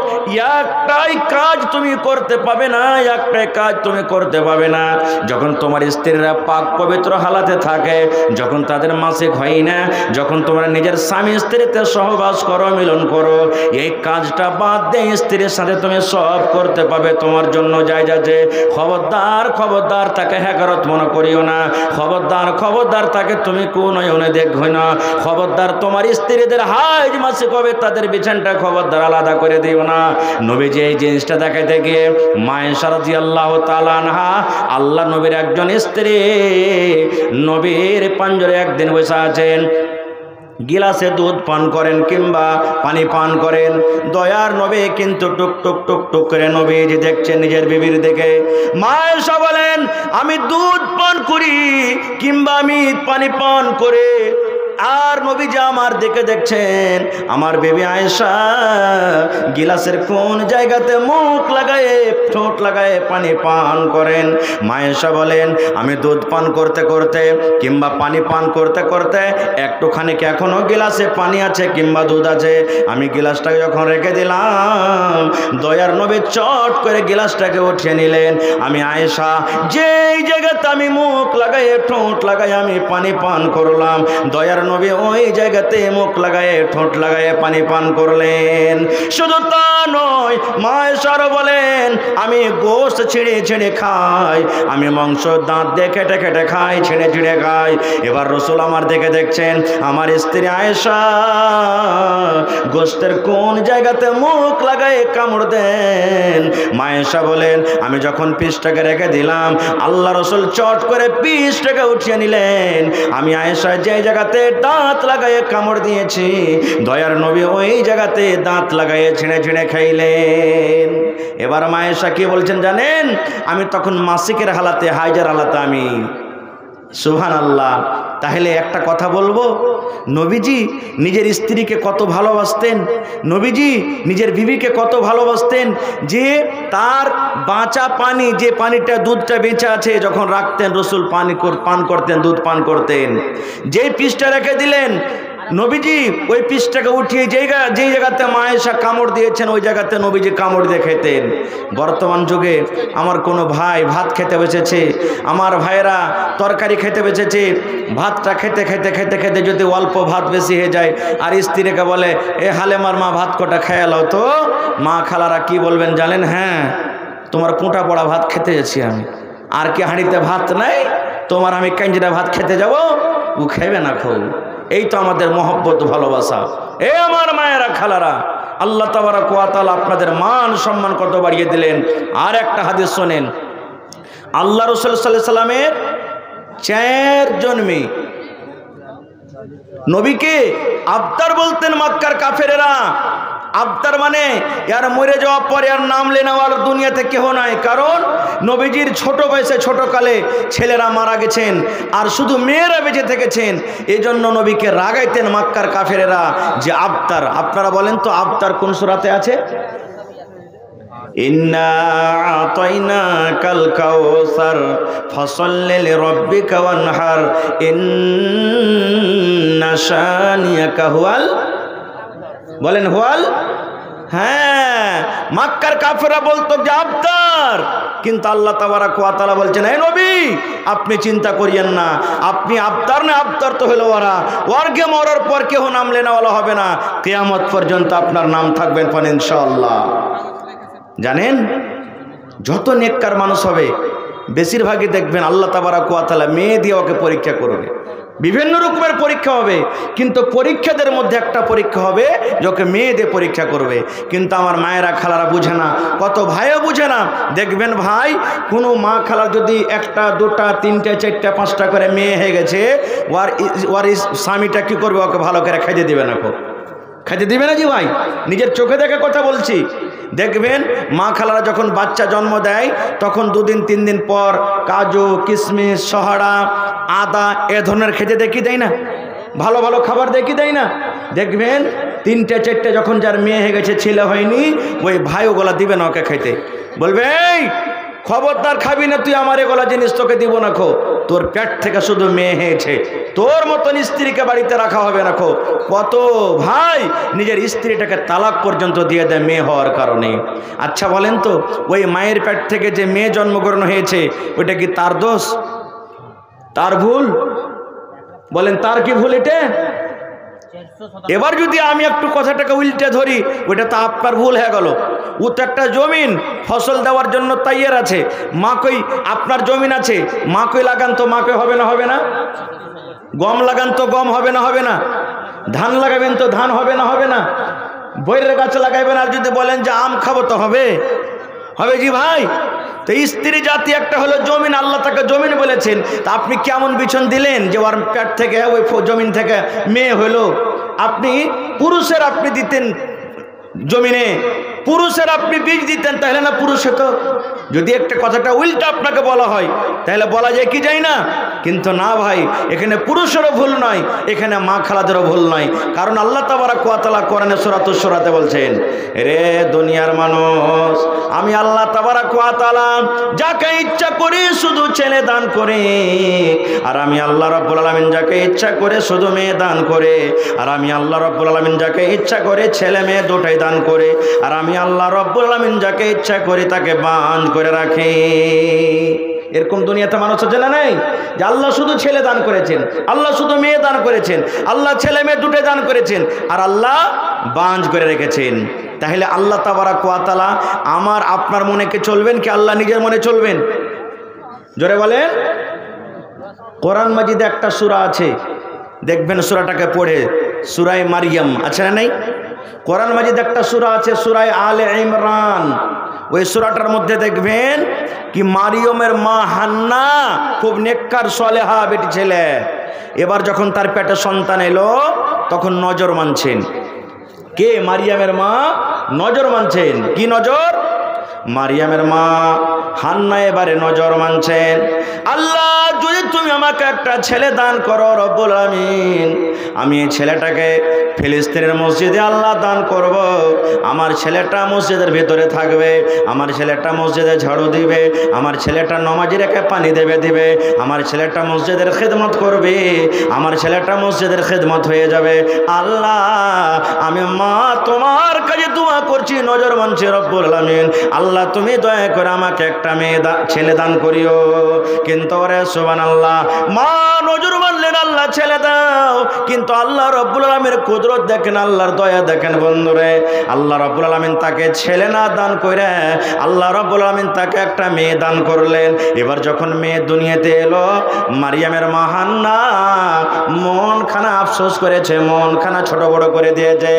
একটাই কাজ তুমি করতে পাবে না, একটাই কাজ তুমি করতে পাবে না, যখন তোমার স্ত্রীরা পাক পবিত্র হালাতে থাকে, যখন তাদের মাসিক হয় না, যখন তোমরা নিজের স্বামী স্ত্রীতে সহবাস করো, মিলন করো, এই কাজটা বাদ দিয়ে স্ত্রীর সাথে তুমি সব করতে পাবে, তোমার জন্য জায়েজ আছে। খবরদার খবরদার তাকে হেকারত মনে করিও না, খবরদার খবরদার তাকে তুমি কোন নয়নে দেখো না, খবরদার তোমার স্ত্রীদের হাইজ মাসিক হবে, তাদের বিছানটা খবরদার আলাদা করে দিও না। নবীজি এই জিনিসটা দেখাইতে গিয়ে মায়েশা রাদিয়াল্লাহু তাআলা আনহা, আল্লাহ নবীর একজন স্ত্রী, নবীর পাঞ্জরে একদিন বসে আছেন, গিলাসে দুধ পান করেন কিংবা পানি পান করেন, দয়ার নবী কিন্তু টুক টুক টুক টুক করে নবীজি দেখছেন নিজের বিবির দিকে। মায়েশা বলেন, আমি দুধ পান করি কিংবা আমি পানি পান করে, আর নবীজি আমার দিকে দেখছেন, আমার বেবি আয়েশা গিলাসের কোন জায়গাতে মুখ লাগায়ে ঠোঁট লাগায়ে পানি পান করেন। মায়েশা বলেন, আমি দুধ পান করতে করতে কিংবা পানি পান করতে করতে একটুখানি এখনো গিলাসে পানি আছে কিংবা দুধ আছে, আমি গিলাসটাকে যখন রেখে দিলাম, দয়ার নবী চট করে গিলাসটাকে উঠিয়ে নিলেন। আমি আয়েশা যেই জায়গাতে আমি মুখ লাগায়ে ঠোঁট লাগায়ে আমি পানি পান করলাম, দয়ার নবী ওই জায়গাতে মুখ লাগায়ে ঠোঁট লাগায়ে পানি পান করলেন। শুধু তা নয়, মায়েশা বলেন, আমি গোশত ছিঁড়ে ছিঁড়ে খাই, আমি মাংস দাঁত দিয়ে কেটে কেটে খাই, ছিঁড়ে ছিঁড়ে খাই। এবার রাসূল আমার দিকে দেখছেন, আমার স্ত্রী আয়েশা গোশতের কোন জায়গাতে মুখ লাগায়ে কামড় দেন। মায়েশা বলেন, আমি যখন পিসটাকে রেখে দিলাম, আল্লাহ রাসূল চট করে পিসটাকে উঠিয়ে নিলেন। আমি আয়েশা যে জায়গাতে দাঁত লাগাইয়ে কামড় দিয়েছে, দয়ার নবী ওই জায়গাতে দাঁত লাগাইয়ে ছিঁড়ে ছিঁড়ে খাইলেন। এবার মা আয়েশা কি বলছেন জানেন? আমি তখন মাসিকের হালাতে, হাইজার হালাতে আমি। সুবহানাল্লাহ। তাহলে একটা কথা বলবো, নবীজি নিজের স্ত্রীকে কত ভালোবাসতেন, নবীজি নিজের বিবিকে কত ভালোবাসতেন, যে তার বাঁচা পানি, যে পানিটা দুধটা বেঁচে আছে, যখন রাখতেন রসুল পান করতেন, দুধ পান করতেন। যেই পিসটা রেখে দিলেন নবীজি, ওই পিসটাকে উঠিয়ে যেই জায়গাতে মা আয়েশা কামড় দিয়েছেন ওই জায়গাতে নবীজি কামড় দিয়ে খেতেন। বর্তমান যুগে আমার কোনো ভাই ভাত খেতে বসেছে, আমার ভাইয়েরা তরকারি খেতে বসেছে, ভাতটা খেতে খেতে খেতে খেতে যদি অল্প ভাত বেশি হয়ে যায় আর স্ত্রীকে বলে এ হালেমার মা ভাত কটা খেয়ে লাও তো, মা খালারা কি বলবেন জানেন? হ্যাঁ, তোমার কোঁটা পড়া ভাত খেতে যাচ্ছি আমি, আর কি হাঁড়িতে ভাত নাই, তোমার আমি কাঞ্জিরা ভাত খেতে যাব, ও খেবে না খো। এই তো আমাদের মহব্বত, ভালোবাসা। এ আমার মায়েরা খালারা, আল্লাহ তাবারক ওয়া তাআলা আপনাদের মান সম্মান কত বাড়িয়ে দিলেন। আর একটা হাদিস শোনেন, আল্লাহ রাসূল সাল্লাল্লাহু আলাইহি সাল্লামের 4 জন্মে নবীকে আবতার বলতেন মক্কার কাফেরেরা। আবতার মানে यार মরে যাওয়ার পরে আর নাম লেনাওয়ার দুনিয়াতে কেউ নাই, কারণ নবীজির ছোট বয়সে ছোটকালে ছেলেরা মারা গেছেন আর শুধু মেয়েরা বেঁচে থেকেছেন। এই জন্য নবীকে রাগাইতেন মক্কার কাফেরেরা যে আবতার। আপনারা বলেন তো আবতার কোন সূরাতে আছে? ইন্না আতাইনাকাল কাউসার ফাসাল্লি লিরাব্বিকা ওয়ানহার ইন্না শানিয়াকা হুয়াল, বলেন হুয়াল। হ্যাঁ, মক্কার কাফেররা বলতো যে আবতার, কিন্তু আল্লাহ তাবারক ওয়া তাআলা বলছেন হে নবী আপনি চিন্তা করিয়েন না, আপনি আবতার না, আবতার তো হলো ওরা, ওরগে মরার পর কেউ নাম লেনাওয়ালা হবে না, কিয়ামত পর্যন্ত আপনার নাম থাকবেন পান ইনশাআল্লাহ। জানেন, যত নেককার মানুষ হবে বেশিরভাগই দেখবেন আল্লাহ তাবারক ওয়া তাআলা মেয়ে দিয়ে ওকে পরীক্ষা করবে। বিভিন্ন রকমের পরীক্ষা হবে, কিন্তু পরীক্ষাদের মধ্যে একটা পরীক্ষা হবে যাকে মেয়ে দিয়ে পরীক্ষা করবে। কিন্তু আমার মায়েরা খালারা বুঝে না, কত ভাইও বুঝে না। দেখবেন ভাই, কোনো মা খালার যদি 1টা 2টা 3টা 4টা 5টা করে মেয়ে হয়ে গেছে, ওর স্বামীটা কি করবে? ওকে ভালো করে খাইতে দিবে না, খাইতে দিবে না জি ভাই, নিজের চোখে দেখে কথা বলছি। দেখবেন মা খালারা যখন বাচ্চা জন্ম দেয় তখন 2 দিন 3 দিন পর কাজু কিশমিশ সহারা আদা এ ধরনের খেতে দেখি দেয় না, ভালো ভালো খাবার দেখি দেয় না। দেখবেন 3টে 4টে যখন যার মেয়ে হয়ে গেছে, ছেলে হয়নি, ওই ভাই ওগুলা দিবে না ওকে খাইতে, বলবে এই খবরদার খাবি না তুই, আমার এগুলা জিনিস তোকে দিব না খো, তোর পেট থেকে শুধু মেয়ে হয়েছে, তোর মতন স্ত্রীকে বাড়িতে রাখা হবে না খো। কত ভাই নিজের স্ত্রীটাকে তালাক পর্যন্ত দিয়ে দেয় মেয়ে হওয়ার কারণে। আচ্ছা বলেন তো, ওই মায়ের পেট থেকে যে মেয়ে জন্মগ্রহণ হয়েছে ওইটা কি তার দোষ, তার ভুল? বলেন তার কি ভুল এটা? এবার যদি আমি একটু কথাটাকে উল্টে ধরি, ওইটা তো আপনার ভুল হয়ে গেল। ও তো একটা জমিন ফসল দেওয়ার জন্য তৈয়ার আছে, মা কই আপনার জমিন আছে, মা কই লাগান তো মা কই হবে না, হবে না? গম লাগান তো গম হবে না, হবে না? ধান লাগাবেন তো ধান হবে না, হবে না? বইয়ের গাছ লাগাইবেন, আর যদি বলেন যে আম খাবো তো হবে, হবে জি ভাই। তো স্ত্রী জাতি একটা হলো জমিন, আল্লাহ তাকে জমিন বলেছেন। তা আপনি কেমন বিছন দিলেন যে ওর পেট থেকে ওই জমিন থেকে মেয়ে হলো? আপনি পুরুষের আপনি দিতেন জমিনে, পুরুষের আপনি বীজ দিতেন, তাহলে না পুরুষে তো যদি একটা কথাটা উল্টা আপনাকে বলা হয় তাহলে বলা যায় কি যায় না, কিন্তু না ভাই, এখানে পুরুষেরও ভুল নয়, এখানে মা খালাদেরও ভুল নয়। কারণ আল্লাহ তাবারক ওয়া তাআলা কোরআনে সূরাতুশ শূরাতে বলছেন, রে দুনিয়ার মানুষ, আমি আল্লাহ তাবারক ওয়া তাআলা যাকে ইচ্ছা করি শুধু ছেলে দান করে, আর আমি আল্লাহ রাব্বুল আলামিন যাকে ইচ্ছা করে শুধু মেয়ে দান করে, আর আমি আল্লাহ রাব্বুল আলামিন যাকে ইচ্ছা করে ছেলে মেয়ে দুটাই দান করে, আর আমি আল্লাহ রাব্বুল আলামিন যাকে ইচ্ছা করি তাকে বাঁধ করে রাখে। এরকম দুনিয়াতে মানুষ আছে না নাই, যে আল্লাহ শুধু ছেলে দান করেছেন, আল্লাহ শুধু মেয়ে দান করেছেন, আল্লাহ ছেলে মেয়ে দুটোই দান করেছেন, আর আল্লাহ বাঁধ করে রেখেছেন। তাহলে আল্লাহ তাবারক ওয়া তাআলা আমার আপনার মনে কে চলবেন কি আল্লাহ নিজের মনে চলবেন? জোরে বলেন। কোরআন মাজিদে একটা সূরা আছে, দেখবেন সূরাটাকে পড়ে, সূরায়ে মারইয়াম আছে না নাই? কোরআন মাজিদ একটা সূরা আছে সূরায়ে আলে ইমরান, ওই সূরাটার মধ্যে দেখবেন কি মারিয়মের মা হান্না খুব নেককার সালেহা বেটি ছেলে, এবার যখন তার পেটে সন্তান এলো তখন নজর মানছেন। কে? মারিয়ামের মা নজর মানছেন। কি নজর? মারিয়ামের মা হান্না এবারে নজর মানছেন। আল্লাহ যদি তুমি আমাকে একটা ছেলে দান করো রব্বুল আমিন, আমি এই ছেলেটাকে ফিলিস্তিনের মসজিদে আল্লাহ দান করব। আমার ছেলেটা মসজিদের ভিতরে থাকবে, আমার ছেলেটা মসজিদে ঝাড়ু দিবে, আমার ছেলেটা নামাজি রেখে পানি দিবে, আমার ছেলেটা মসজিদের খিদমত করবে, আমার ছেলেটা মসজিদের খিদমত হয়ে যাবে। আল্লাহ আমি মা তোমার কাছে দোয়া করছি, নজর মানছি রব্বুল আমিন, আল্লাহ তুমি দয়া করে আমাকে একটা ছেলে দান করিও। কিন্তু ওরে সুবহানাল্লাহ, মা নজর মানলেন আল্লাহ ছেলে দাও, কিন্তু আল্লাহ রব্বুল আলামিনের কুদরত দেখেন, আল্লাহর দয়া দেখেন বন্ধুরে। আল্লাহ রব্বুল আলামিন তাকে ছেলে না দান করে আল্লাহ রব্বুল আলামিন তাকে একটা মেয়ে দান করলেন। এবার যখন মেয়ে দুনিয়াতে এলো, মারিয়ামের মা হান্না মন খানা আফসোস করেছে, মন খানা ছোট বড় করে দিয়েছে,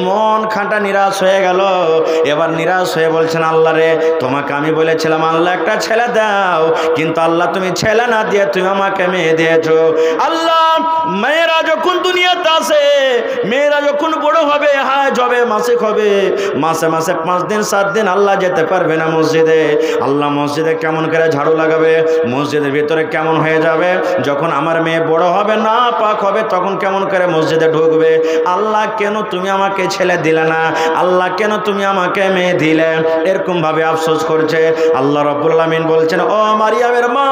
মন খানটা নিরাশ হয়ে গেল। এবার নিরাশ হয়ে বলছেন আল্লাহ রে, তোমাকে আমি বলেছিলাম আল্লাহ একটা ছেলে দাও, কিন্তু আল্লাহ তুমি ছেলে না দিয়ে তুমি আমাকে মেয়ে দিয়েছো। আল্লাহ মেয়েরা যখন দুনিয়াতে আসে, মেয়েরা যখন বড় হবে, হায় যাবে মাসিক হবে, মাসে মাসে 5 দিন 7 দিন আল্লাহ যেতে পারবে না মসজিদে। আল্লাহ মসজিদে কেমন করে ঝাড়ু লাগাবে, মসজিদের ভিতরে কেমন হয়ে যাবে, যখন আমার মেয়ে বড় হবে না পাক হবে তখন কেমন করে মসজিদে ঢুকবে। আল্লাহ কেন তুমি আমাকে ছেলে দিলে না, আল্লাহ কেন তুমি আমাকে মেয়ে দিলে, এরকম ভাবে আফসোস করছে। আল্লাহ রাব্বুল আলামিন বলছেন, ও মারিয়ামের মা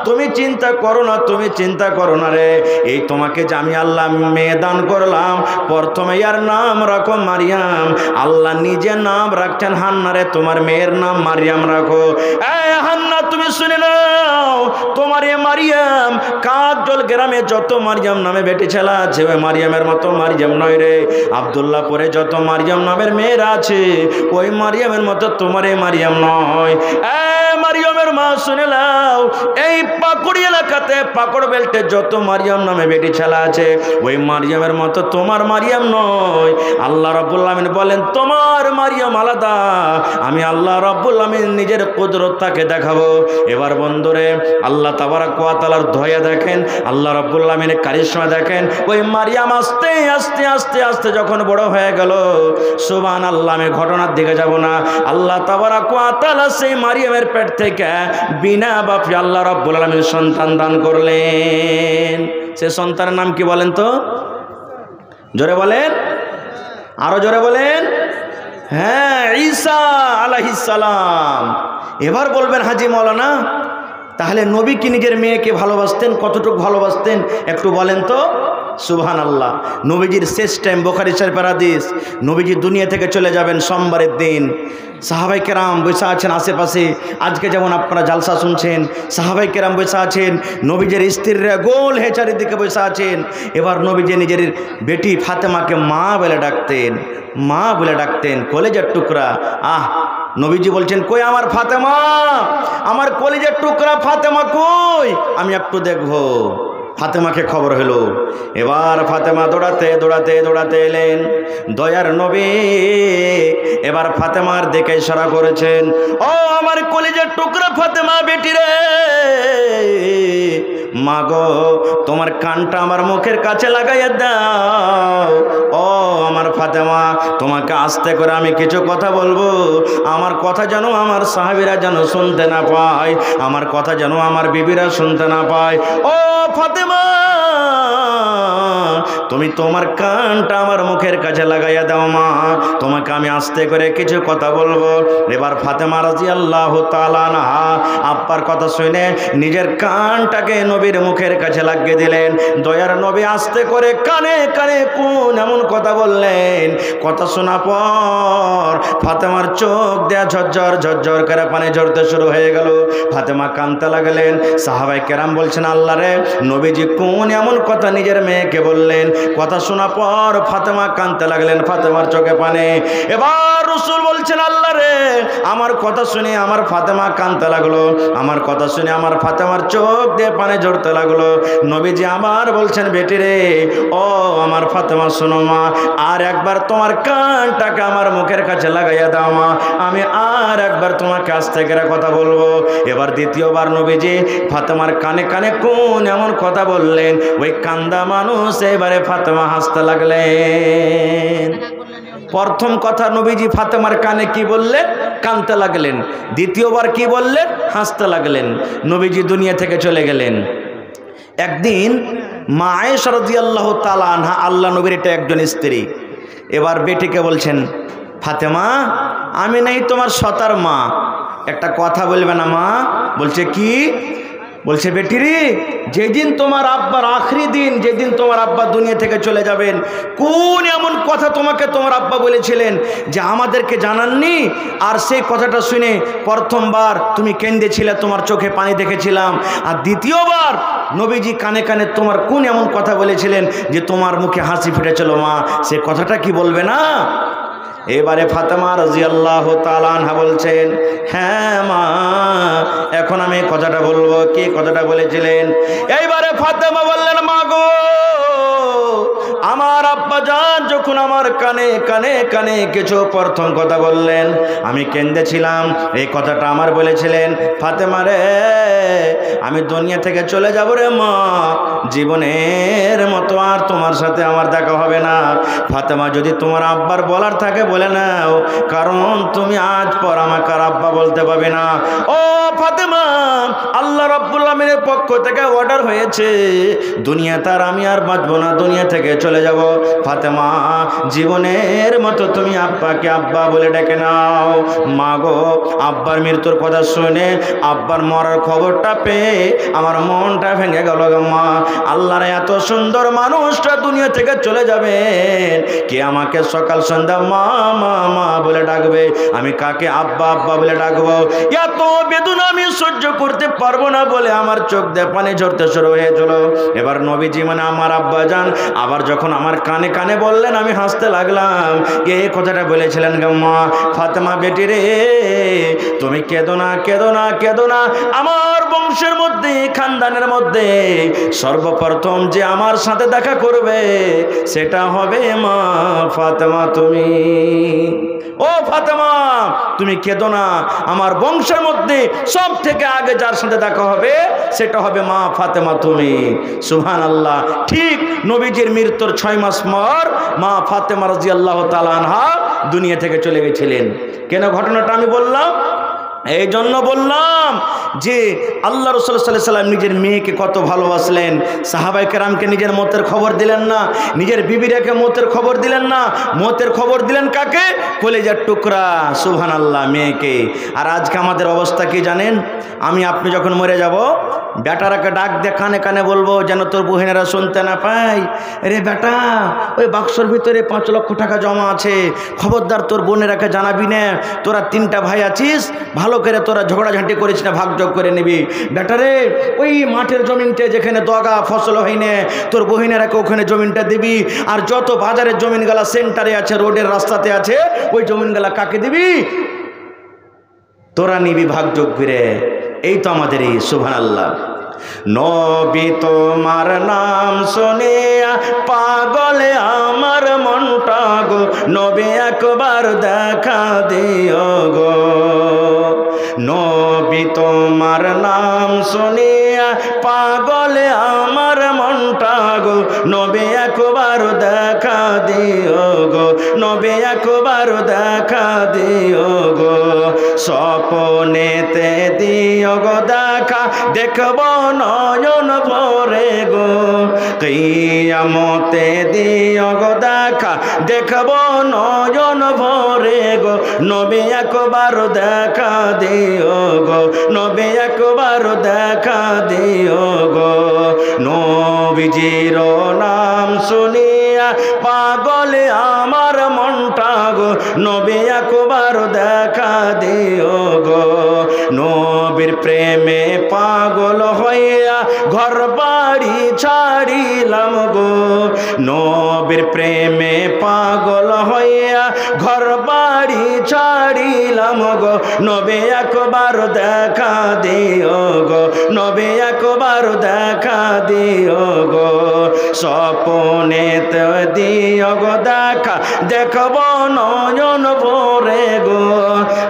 তুমি চিন্তা করো না, তুমি চিন্তা করো না রে, এই তোমাকে যে আমি আল্লাহ মেয়ে দান করলাম, প্রথমে ইয়ার নাম রাখো মারিয়াম। আল্লাহ নিজে নাম রাখছেন হান্না রে, তোমার মেয়ের নাম মারিয়াম রাখো। হান্না তুমি শুনে নাও, তোমার এ মারিয়াম কাকজল গ্রামে যত মারিয়াম নামে বেটি ছেলে আছে, ওই মারিয়ামের মতো মারিয়াম নয় রে। আব্দুল্লাহপুরে যত মারিয়াম নামের মেয়েরা আছে, ওই মারিয়ামের মতো তোমার এই মারিয়াম নয়। মারিয়ামের মা শুনে নাও, এই পাকুড়ি এলাকাতে পাকড় বেল্টে যত মারিয়াম নামে বেটি ছেলে আছে, ওই মারিয়ামের মতো তোমার মারিয়াম নয়। আল্লাহ রাব্বুল আমিন বলেন তোমার মারিয়াম আলাদা, আমি আল্লাহ রাব্বুল আমিন নিজের কুদরত তাকে দেখাবো। এবার বন্ধুরে আল্লাহ তাবারক ওয়া তাআলার দয়া দেখেন, আল্লাহ রাব্বুল আমিনের কারিশমা দেখেন। ওই মারিয়াম আস্তে আস্তে আস্তে আস্তে যখন বড় হয়ে গেল, সুবহানাল্লাহ, আমি ঘটনার দিকে যাব না, আল্লাহ তাবারক ওয়া তাআলা সেই মারিয়ামের পেট থেকে বিনা বাপে আল্লাহ রাব্বুল আমিন সন্তান দান করলেন। সে সন্তানের নাম কি বলেন তো? জোরে বলেন, আরো জোরে বলেন। হ্যাঁ, ঈসা আলাইহিস সালাম। এবার বলবেন হাজী মাওলানা, তাহলে নবী কি নিজের মেয়েকে ভালোবাসতেন? কতটুকু ভালোবাসতেন একটু বলেন তো? সুবহানাল্লাহ। নবীজির শেষ টাইম, বুখারী শরীফের হাদিস, নবীজি দুনিয়া থেকে চলে যাবেন সোমবারের দিন। সাহাবাই কেরাম বসে আছেন আশেপাশে, আজকে যেমন আপনারা জালসা শুনছেন, সাহাবাই কেরাম বসে আছেন, নবীজের স্ত্রীরা গোল হয়ে চারিদিকে বসে আছেন। এবার নবীজি নিজের বেটি ফাতেমাকে মা বলে ডাকতেন, মা বলে ডাকতেন, কলেজের টুকরা। নবীজি বলছেন, কই আমার ফাতেমা, আমার কলেজের টুকরা ফাতেমা কই, আমি একটু দেখবো। ফাতেমাকে খবর হলো। এবার ফাতেমা দৌড়াতে দৌড়াতে দৌড়াতে এলেন দয়ার নবী। এবার ফাতেমার দিকে ইশারা করেছেন, ও আমার কলিজার টুকরা ফাতেমা বেটি রে, মা গো তোমার কানটা আমার মুখের কাছে লাগাইয়া দাও। ও আমার ফাতেমা, তোমাকে আস্তে করে আমি কিছু কথা বলবো, আমার কথা যেন আমার সাহাবীরা যেন শুনতে না পায়, আমার কথা যেন আমার বিবিরা শুনতে না পায়। ও ফাতেমা, তুমি তোমার কানটা আমার মুখের কাছে লাগাইয়া দাও মা, তোমাকে আমি আস্তে করে কিছু কথা বলবো। এবার ফাতেমা রাদিয়াল্লাহু তাআলা আনহা আব্বার কথা শুনে নিজের কানটাকে নবীর মুখের কাছে লাগিয়ে দিলেন। দয়ার নবী আস্তে করে কানে কানে কোন এমন কথা বললেন, কথা শোনা পর ফাতেমার চোখ দেয়া ঝরঝর ঝরঝর করে পানি ঝরতে শুরু হয়ে গেল। ফাতেমা কাঁদতে লাগলেন। সাহাবাই কেরাম বলছেন, আল্লাহ রে, নবীজি কোন এমন কথা নিজের মেয়েকে বললেন? কথা শোনা পর ফাতেমা কাঁদতে লাগলেন, ফাতেমার চোখে পানি। এবার রাসূল বলছেন, আল্লাহ রে, আমার কথা শুনে আমার ফাতেমা কাঁদতে লাগলো, আমার কথা শুনে আমার ফাতেমার চোখ দিয়ে পানি ঝরতে লাগলো। নবীজি আমার বলছেন, বেটি রে, ও আমার ফাতেমা শোনো মা, আর একবার তোমার কানটাকে আমার মুখের কাছে কাছে লাগাইয়া দাও মা, আমি আর একবার তোমাকে আস্তে করে কথা বলবো। এবার দ্বিতীয়বার নবীজি ফাতেমার কানে কানে কোন এমন কথা বললেন, ওই কান্দা মানুষ এবারে ফাতেমা হাসতে লাগলেন। প্রথম কথা নবীজি ফাতেমার কানে কি বললেন? কাঁদতে লাগলেন। দ্বিতীয়বার কি বললেন? হাসতে লাগলেন। নবীজি দুনিয়া থেকে চলে গেলেন। একদিন মা আয়েশা রাদিয়াল্লাহু তাআলা আনহা, আল্লাহ নবীর এটা একজন স্ত্রী, এবার বেটিকে বলছেন, ফাতেমা আমি নাই তোমার সতার মা, একটা কথা বলবে না মা? বলছে কি? বলছে বেটিরে, যেদিন তোমার আব্বার আখরি দিন, যেদিন তোমার আব্বা দুনিয়া থেকে চলে যাবেন, কোন এমন কথা তোমাকে তোমার আব্বা বলেছিলেন যে আমাদেরকে জানাননি? আর সেই কথাটা শুনে প্রথমবার তুমি কেঁদেছিলে, তোমার চোখে পানি দেখেছিলাম, আর দ্বিতীয়বার নবীজি কানে কানে তোমার কোন এমন কথা বলেছিলেন যে তোমার মুখে হাসি ফুটেছিল মা? সে কথাটা কি বলবে না? এবারে ফাতেমা রাদিয়াল্লাহু তাআলা আনহা বলছেন, হ্যাঁ মা, এখন আমি কথাটা বলবো। কি কথাটা বলেছিলেন? এইবারে ফাতেমা বললেন, মা গো, আমার আব্বা জান যখন আমার কানে কানে কানে কিছু প্রথম কথা বললেন, আমি কেঁদেছিলাম। এই কথাটা আমার বলেছিলেন, ফাতেমা রে, আমি দুনিয়া থেকে চলে যাব রে মা, জীবনের মতো আর তোমার সাথে আমার দেখা হবে না। ফাতেমা, যদি তোমার আব্বার বলার থাকে বলে নাও, কারণ তুমি আজ পর আমাকে আর আব্বা বলতে পারবে না। ও ফাতেমা, আল্লাহ রাব্বুল আলামিনের পক্ষ থেকে অর্ডার হয়েছে, দুনিয়া তার আমি আর বাঁচবো না, দুনিয়া থেকে চলে যাব। ফাতেমা, জীবনের মতো তুমি আব্বাকে আব্বা বলে ডেকে নাও। মা গো, আব্বার মৃত্যুর কথা শুনে, আব্বার মরার খবরটা পেয়ে আমার মনটা ভেঙে গেল গো মা। আল্লাহর এত সুন্দর মানুষটা দুনিয়া থেকে চলে যাবেন, কে আমাকে সকাল সন্ধ্যা মা মা মা বলে ডাকবে, আমি কাকে আব্বা আব্বা বলে ডাকবো? এত বেদনা আমি সহ্য করতে পারবো না বলে আমার চোখ দিয়ে পানি ঝরতে শুরু হয়েছিল। এবার নবীজি মানে আমার আব্বা জান আবার যখন আমার কানে কানে বললেন, আমি হাসতে লাগলাম। এই কথাটা বলেছিলেন গো মা, ফাতেমা বেটি রে, তুমি কেঁদো না, কেঁদো না, কেঁদো না। আমার বংশের মধ্যে, খানদানের মধ্যে সর্বপ্রথম যে আমার সাথে দেখা করবে সেটা হবে মা ফাতেমা তুমি। ও ফাতেমা, তুমি কেঁদো না, আমার বংশের মধ্যে সব থেকে আগে যার সাথে দেখা হবে সেটা হবে মা ফাতেমা তুমি। সুবহানাল্লাহ। ঠিক নবীজির মৃত্যুর 6 মাস পর মা ফাতেমা রাদিয়াল্লাহু তাআলা আনহা দুনিয়া থেকে চলে গেছিলেন। কেন ঘটনাটা আমি বললাম? এই জন্য বললাম যে আল্লাহ রাসূল সাল্লাল্লাহু আলাইহি সাল্লাম নিজের মেয়েকে কত ভালোবাসলেন। সাহাবায়ে কেরামকে নিজের মতের খবর দিলেন না, নিজের বিবিরাকে মতের খবর দিলেন না, মতের খবর দিলেন কাকে? কলেজার টুকরা, সুবহানাল্লাহ, মেয়েকে। আর আজকে আমাদের অবস্থা কি জানেন? আমি আপনি যখন মরে যাব, বেটারাকে ডাক দিয়ে কানে কানে বলবো যেন তোর বহিনেরা শুনতে না পাই, রে বেটা, ওই বাক্সর ভিতরে 5 লক্ষ টাকা জমা আছে, খবরদার তোর বোনেরাকে জানাবি না, তোরা 3টা ভাই আছিস, ভালো করে তোরা ঝগড়াঝাঁটি করিস না, ভাগযোগ করে নিবি। বেটারে, ওই মাঠের জমিনটা যেখানে দগা ফসল হয়নি, তোর বহিনেরাকে ওখানে জমিনটা দিবি। আর যত বাজারের জমিনগুলা সেন্টারে আছে, রোডের রাস্তাতে আছে, ওই জমিনগুলা কাকে দিবি? তোরা নিবি ভাগযোগ করে। এই তো আমাদের এই। সুবহানাল্লাহ। নবী তোমার নাম শুনে পাগলে আমার মনটা গো, নবী একবার দেখা দিও গো। নবী তোমার নাম শুনে পাগলে আমার মনটা গো, নবী একবার দেখা দিও গো, নবী একবার দেখা দিও গো। স্বপ্নেতে দিও গো দেখা, দেখব নয়ন ভরে গো। কিয়ামতে দিও গো দেখা, দেখব নয়ন ভরে গো। নবী একবার দেখা দিও গো, নবী একবার দেখা দিও গো। নবীজির নাম শুনিয়া পাগলে আমার মনটা গো, নবী একবার দেখা দিও গো। নবীর প্রেমে পাগল হইয়া ঘর বাড়ি ছাড়িলাম গো। নবীর প্রেমে পাগল হইয়া ঘর বাড়ি ছাড়িলাম গো নবী একবার দেখা দিও গো নবী একবার দেখা দিও গো স্বপ্নেতে দিও গো দেখা দেখব নয়ন ভরে গো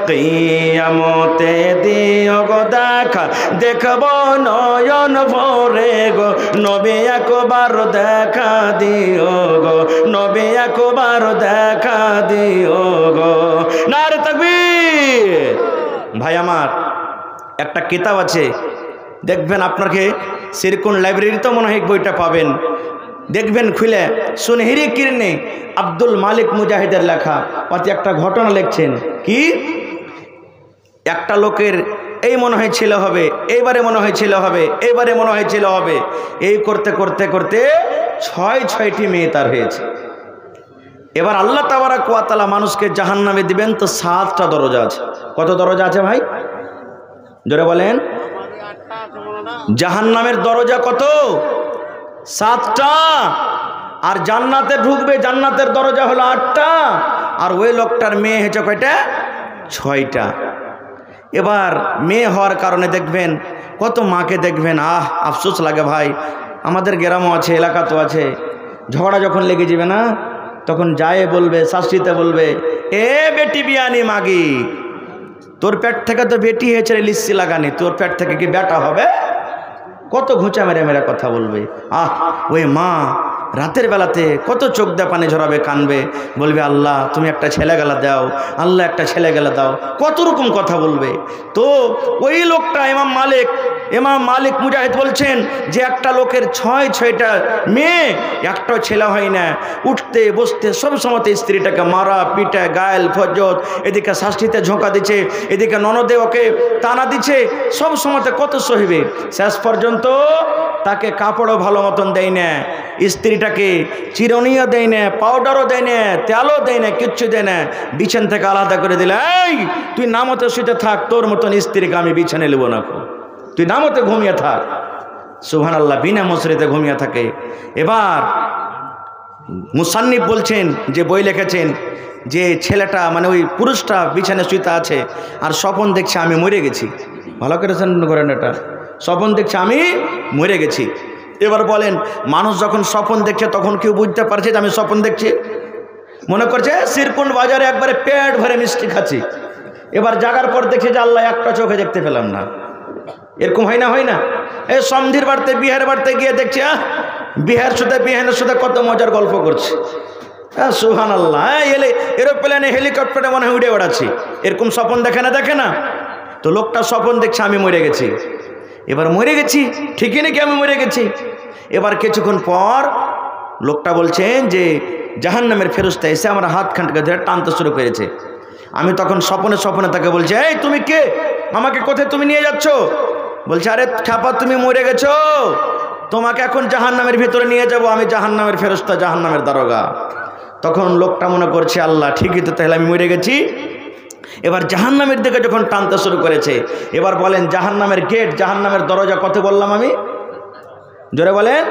কিয়ামতে দিও গো দেখা দেখব নয়ন ভরে গো নবী একবার দেখা দিও গো নবী একবার দেখা দিও গো নারে তাকবীর। ভাই আমার একটা কিতাব আছে দেখবেন, আপনাকে সিরকুন লাইব্রেরিতে মনে হয় বইটা পাবেন, দেখবেন খুলে সুনহেরি কিরণে আব্দুল মালিক মুজাহিদের লেখা। অতি একটা ঘটনা লিখছেন কি একটা লোকের এই মনে হয়েছিল হবে, এইবারে মনে হয়েছিল হবে, এইবারে মনে হয়েছিল হবে, এই করতে করতে করতে ছয়টি মেয়ে তার হয়েছে। এবার আল্লাহ তাবারাক ওয়া তাআলা মানুষকে জাহান্নামে দিবেন, তো 7টা দরজা আছে। কত দরজা আছে ভাই জোরে বলেন? জাহান্নামের দরজা কত? 7টা। আর জান্নাতে ঢুকবে, জান্নাতের দরজা হলো 8টা। আর ওই লোকটার মেয়ে হয়েছে কয়টা? 6টা। এবার মেয়ে হওয়ার কারণে দেখবেন কত মাকে দেখবেন আফসোস লাগে ভাই। আমাদের গ্রামও আছে, এলাকা তো আছে, ঝগড়া যখন লেগে যাবে না তখন যায় বলবে, শাশুড়িতে বলবে, এ বেটি বিয়ানি মাগি, তোর পেট থেকে তো বেটি হয়েছে রে লিচ্ছি লাগানি, তোর পেট থেকে কি বেটা হবে? কত ঘুঁচা মেরে মেরে কথা বলবে। ওই মা রাতের বেলাতে কত চোখ দিয়ে পানি ঝরাবে, কানবে, বলবে আল্লাহ তুমি একটা ছেলে গেলা দাও, আল্লাহ একটা ছেলে গেলা দাও, কত রকম কথা বলবে। তো ওই লোকটা ইমাম মালিক মুজাহিদ বলছেন যে একটা লোকের 6টা মেয়ে, একটাও ছেলে হয় না, উঠতে বসতে সব সময়তে স্ত্রীটাকে মারা পিটা গায়েল ফজত, এদিকে শাস্তিতে ঝোঁকা দিচ্ছে, এদিকে ননদে ওকে টানা দিচ্ছে, সব সময়তে কত সহিবে। শেষ পর্যন্ত তাকে কাপড়ও ভালো মতন দেয় না, স্ত্রীটাকে চিরুনিও দেয় না, পাউডারও দেয় না, তেলও দেয় না, কিচ্ছু দেয় না, বিছান থেকে আলাদা করে দিলে, এই তুই নামতে শুতে থাক, তোর মতন স্ত্রীকে আমি বিছানে নেব না, তুই নামতে ঘুমিয়ে থাক। সুবহানাল্লাহ, বিনা মশরিতে ঘুমিয়ে থাকে। এবার মুসান্নিফ বলছেন, যে বই লিখেছেন, যে ছেলেটা মানে ওই পুরুষটা বিছানে শুতে আছে আর স্বপন দেখছে আমি মরে গেছি। ভালো করে করেন, এটা স্বপন দেখছে আমি মরে গেছি। এবার বলেন, মানুষ যখন স্বপন দেখছে তখন কেউ বুঝতে পারছে যে আমি স্বপন দেখছি? মনে করছে সিরকুন বাজারে একবারে পেট ভরে মিষ্টি খাচ্ছি, এবার জাগার পর দেখে যে আল্লাহ একটা চোখে দেখতে পেলাম না। এরকম হয় না? হয় না? এই সন্ধির বাড়িতে বিহার বাড়িতে গিয়ে দেখছি বিহানের সাথে কত মজার গল্প করছে। সুবহানাল্লাহ, এরোপ্লেনে হেলিকপ্টারে মনে হয় উড়ে বেড়াচ্ছি। এরকম স্বপন দেখে না? তো লোকটা স্বপন দেখছে আমি মরে গেছি। এবার মরে গেছি ঠিকই নাকি আমি মরে গেছি? এবার কিছুক্ষণ পর লোকটা বলছেন যে জাহান্নামের ফেরেশতা এসে আমার হাতখানটাকে ধরে টানতে শুরু করেছে। আমি তখন স্বপনে তাকে বলছি, এই তুমি কে, আমাকে কোথায় তুমি নিয়ে যাচ্ছ? বলছে, আরে খাপা তুমি মরে গেছো, তোমাকে এখন জাহান্নামের ভিতরে নিয়ে যাব, আমি জাহান্নামের ফেরেশতা, জাহান্নামের দারোগা। তখন লোকটা মনে করছে আল্লাহ ঠিকই তো, তাহলে আমি মরে গেছি। এবার জাহান্নামের দিকে যখন টানতে শুরু করেছে, এবার বলেন জাহান্নামের গেট, জাহান্নামের দরজা কত বললাম আমি? জোরে বলেন?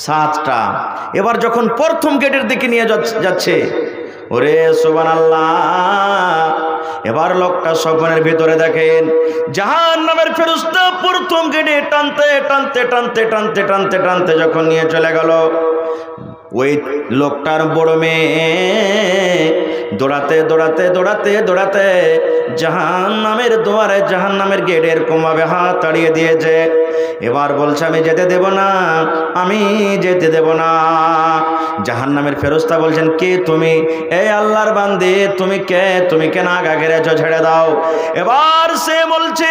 7টা। এবার যখন প্রথম গেটের দিকে নিয়ে যাচ্ছে, ওরে সুবহানাল্লাহ, এবার লোকটা স্বপ্নের ভিতরে দেখেন জাহান্নামের ফেরেশতা প্রথম গেটে টানতে যখন নিয়ে চলে গেল, ওই লোকটার বড় মেয়ে দৌড়াতে জাহান্নামের দুয়ারে, জাহান্নামের গেটে এরকম ভাবে হাত তাড়িয়ে দিয়েছে। এবার বলছে আমি যেতে দেব না। জাহান্নামের ফেরেশতা বলছেন, কে তুমি? এই আল্লাহর বান্দে, তুমি কেন আগা গেড়েছ, ছেড়ে দাও। এবার সে বলছে,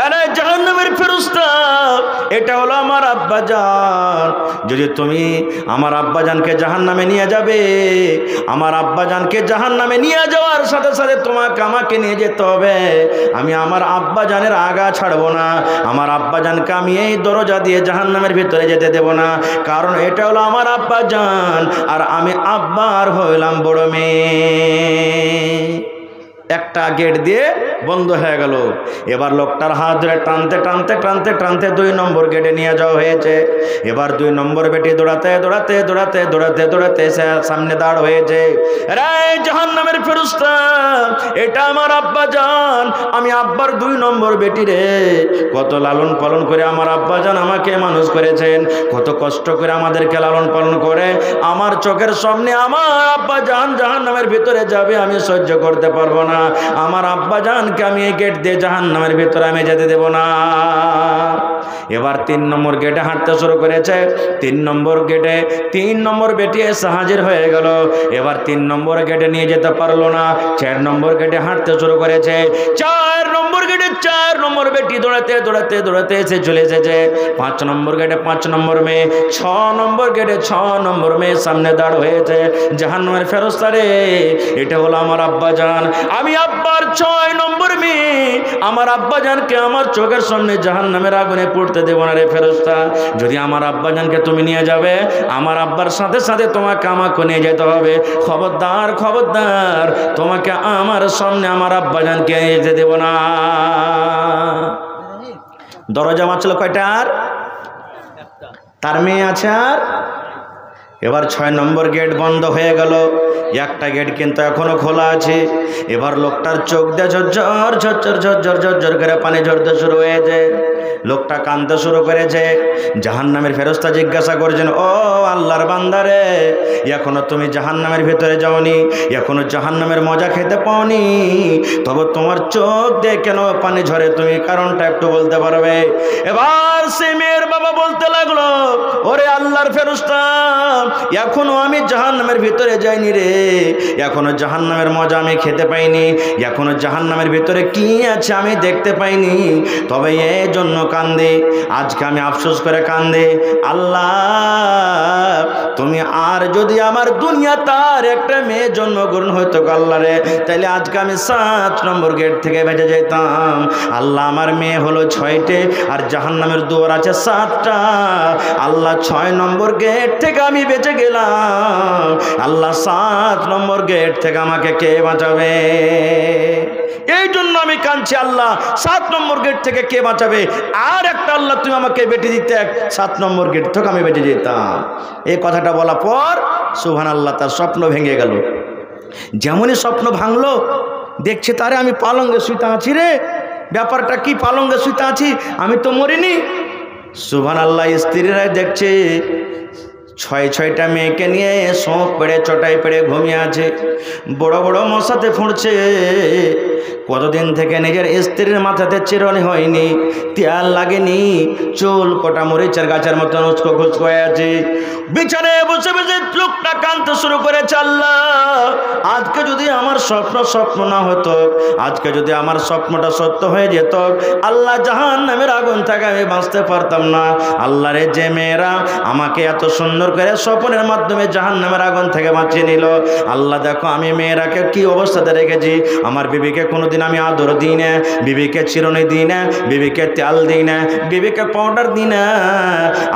আরে জাহান্নামের ফেরেশতা, এটা হলো আমার আব্বাজান, যদি তুমি আমার আব্বাজানকে জাহান্নামে নিয়ে যাবে, আমার আব্বাজানকে জাহান্নামে নিয়ে যাওয়ার সাথে সাথে তোমাকে আমাকে নিয়ে যেতে হবে। আমি আমার আব্বাজানের আগা ছাড়বো না, আমার আব্বাজানকে আমি এই দরজা দিয়ে জাহান্নামের ভিতরে যেতে দেব না, কারণ এটা হলো আমার আব্বাজান আর আমি আব্বার হইলাম বড় মেয়ে। একটা গেট দিয়ে বন্ধ হয়ে গেল। এবার লোকটার হাত ধরে টানতে টানতে টানতে টানতে 2 নম্বর গেটে নিয়ে যাওয়া হয়েছে। এবার 2 নম্বর বেটি দৌড়াতে দৌড়াতে দৌড়াতে দৌড়াতে দৌড়াতে সামনে দাঁড় হয়েছে। রে জাহান্নামের ফেরেশতা, এটা আমার আব্বা জান, আমি আব্বার 2 নম্বর বেটি রে। কত লালন পালন করে আমার আব্বা জান আমাকে মানুষ করেছেন, কত কষ্ট করে আমাদেরকে লালন পালন করে। আমার চোখের সামনে আমার আব্বা জান জাহান্নামের ভিতরে যাবে, আমি সহ্য করতে পারবো না। আমার আব্বা জানকে আমি এই গেট দিয়ে জাহান্নামের ভিতরে আমি যেতে দেব না। এবার 3 নম্বর গেটে হাঁটতে শুরু করেছে। 3 নম্বর গেটে 3 নম্বর বেটি এসে হাজির হয়ে গেল। এবার 3 নম্বর গেটে নিয়ে যেতে পারলো না। 4 নম্বর গেটে হাঁটতে শুরু করেছে। 4 নম্বর গেটে 4 নম্বর বেটি দৌড়াতে দৌড়াতে দৌড়াতে এসে চলে এসেছে। 5 নম্বর গেটে 5 নম্বর মেয়ে, 6 নম্বর গেটে 6 নম্বর মেয়ে সামনে দাঁড় হয়েছে। জাহান্নামের ফেরেশতা রে, এটা হলো আমার আব্বা জান, আমি আব্বার 6 নম্বর মেয়ে। আমার আব্বা জানকে আমার চোখের সামনে জাহান্নামের আগুনে পড়তে দেব না রে ফেরেশতা। যদি আমার আব্বা জানকে তুমি নিয়ে যাবে, আমার আব্বার সাথে সাথে তোমাকে আমাকে নিয়ে যেতে হবে। খবরদার খবরদার, তোমাকে আমার সামনে আমার আব্বা জানকে যেতে দেব না। দরজা মারছিল কয়টার? তার মেয়ে আছে আর। এবার 6 নম্বর গেট বন্ধ হয়ে গেল, একটা গেট কিন্তু এখনো খোলা আছে। এবার লোকটার চোখ দিয়ে ঝরঝর ঝরঝর ঝরঝর ঝরঝর করে পানি ঝরতে শুরু হয়েছে। লোকটা কাঁদতে শুরু করেছে। জাহান্নামের ফেরেশতা জিজ্ঞাসা করছেন, ও আল্লাহর বান্দারে, এখনো তুমি জাহান্নামের ভিতরে যাওনি, এখনো জাহান্নামের মজা খেতে পাওনি, তবে তোমার চোখ দিয়ে কেন পানি ঝরে, তুমি কারণটা একটু বলতে পারবে? এবার সে মেয়ের বাবা বলতে লাগলো, ওরে আল্লাহর ফেরেশতা, এখনো আমি জাহান্নামের ভিতরে যাইনি রে, এখনো জাহান্নামের মজা আমি খেতে পাইনি, এখনো জাহান্নামের ভিতরে কি আছে আমি দেখতে পাইনি, তবে এই জন্য কান্দে, আজকে আমি আফসোস করে কান্দে। আল্লাহ, তুমি আর যদি আমার দুনিয়া তার একটা মেয়ে জন্মগ্রহণ হইতো আল্লাহ রে, তাইলে আজকে আমি 7 নম্বর গেট থেকে বেঁচে যেতাম। আল্লাহ, আমার মেয়ে হলো 6টে আর জাহান্নামের দুয়ার আছে 7টা। আল্লাহ, 6 নম্বর গেট থেকে আমি বেঁচে গেলাম। আল্লাহ, 7 নম্বর গেট থেকে আমাকে কে বাঁচাবে? এই জন্য আমি কাঁদছি, আল্লাহ 7 নম্বর গেট থেকে কে বাঁচাবে? আর একটা আল্লাহ তুমি আমাকে বেঁচে দিতে, 7 নম্বর গেট থেকে আমি বেঁচে যেতাম। এই কথাটা বলা পর সুবহানাল্লাহ, তার স্বপ্ন ভেঙে গেল। যেমনই স্বপ্ন ভাঙলো, দেখছে তারে আমি পালঙ্গে শুইতে আছি রে। ব্যাপারটা কি? পালঙ্গে শুইতে আছি, আমি তো মরিনি। সুবহানাল্লাহ, স্ত্রীরা দেখছে 6টা মেয়েকে নিয়ে শোক পেড়ে চটাই পেড়ে ঘুমিয়ে আছে, বড় বড় মশাতে ফুঁড়ছে। কতদিন থেকে নিজের স্ত্রীর মাথাতে চিরনি হয়নি, তেল লাগেনি, চুল কটা মরিচের গাছের মতন উস্কো খুস্কো হয়ে আছে। বিছানায় বসে বসে লোকটা কাঁদতে শুরু করেছে, আল্লাহ, আজকে যদি আমার স্বপ্ন না হতো, আজকে যদি আমার স্বপ্নটা সত্য হয়ে যেত, আল্লাহ জাহান্নামের আগুন থেকে আমি বাঁচতে পারতাম না। আল্লাহ রে, যে মেয়েরা আমাকে এত সুন্দর করে স্বপ্নের মাধ্যমে জাহান্নামের আগুন থেকে বাঁচিয়ে নিল, আল্লাহ দেখো আমি মেয়েরাকে কি অবস্থাতে রেখেছি। আমার বিবিকে কোনোদিন আমি আদর দিই না, বিবিকে চিরুনি দিই না, বিবিকে তেল দিই না, বিবিকে পাউডার দিই না।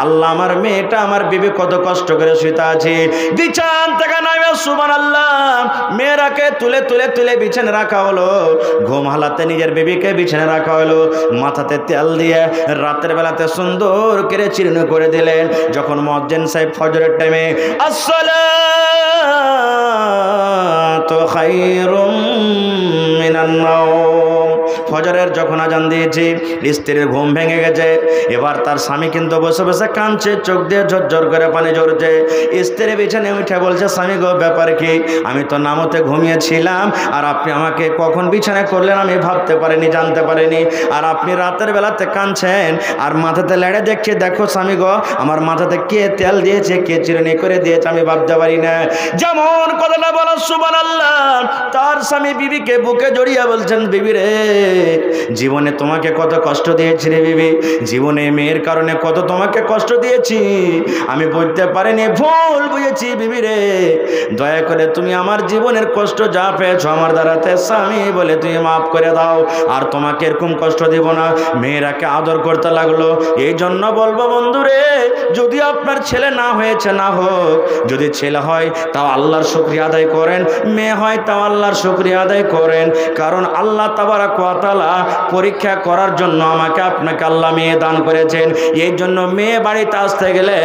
আল্লাহ, আমার মেয়েটা আমার বিবি কত কষ্ট করে শুতে আছে, বিছান থেকে নামে সুবহানাল্লাহ মেয়েরাকে তুলে তুলে তুলে বিছানে রাখা হলো। ঘুম হালাতে নিজের বিবিকে বিছানে রাখা হলো, মাথাতে তেল দিয়ে রাতের বেলাতে সুন্দর করে চিরুনি করে দিলেন। যখন মুয়াজ্জিন সাহেব ফজরের টাইমে আসসালাতু খায়রুম মিনান নাওম, ফজরের যখন আজান দিয়েছি, স্ত্রীর ঘুম ভেঙে গেছে। এবার তার স্বামী কিন্তু বসে বসে কাঁদছে, চোখ দিয়ে ঝরঝর করে পানি ঝরছে। স্ত্রী বিছানে উঠে বলছে, স্বামী গো, ব্যাপার কি? আমি তো নামতে ঘুমিয়েছিলাম, আর আপনি আমাকে কখন বিছানা করলেন আমি ভাবতে পারিনি, জানতে পারিনি। আর আপনি রাতের বেলাতে কাঁদছেন, আর মাথাতে লেড়ে দেখছি, দেখো স্বামী গো, আমার মাথাতে কে তেল দিয়েছে, কে চিরুনি করে দিয়েছে, আমি ভাবতে পারি না। যেমন কথাটা বলা সুবহানাল্লাহ, তার স্বামী বিবিকে বুকে জড়িয়ে বলছেন, বিবি রে, জীবনে তোমাকে কত কষ্ট দিয়েছি রে বিবি, জীবনে মেয়ের কারণে কত তোমাকে কষ্ট দিয়েছি, আমি বুঝতে পারিনি, ভুল বুঝেছি বিবি রে। দয়া করে তুমি আমার জীবনের কষ্ট যা পেয়েছো আমার দ্বারাতে স্বামী বলে তুমি মাফ করে দাও, আর তোমাকে এরকম কষ্ট দিব না। মেয়েরাকে আদর করতে লাগলো। এই জন্য বলবো বন্ধুরে, যদি আপনার ছেলে না হয়েছে না হোক, যদি ছেলে হয় তাও আল্লাহর শুকরিয়া আদায় করেন, মেয়ে হয় তাও আল্লাহর শুকরিয়া আদায় করেন। কারণ আল্লাহ তাবারক ওয়া তাআলা পরীক্ষা করার জন্য আমাকে আপনাকে আল্লাহ মেয়ে দান করেছেন। এই জন্য মেয়ে বাড়িতে আসতে গেলে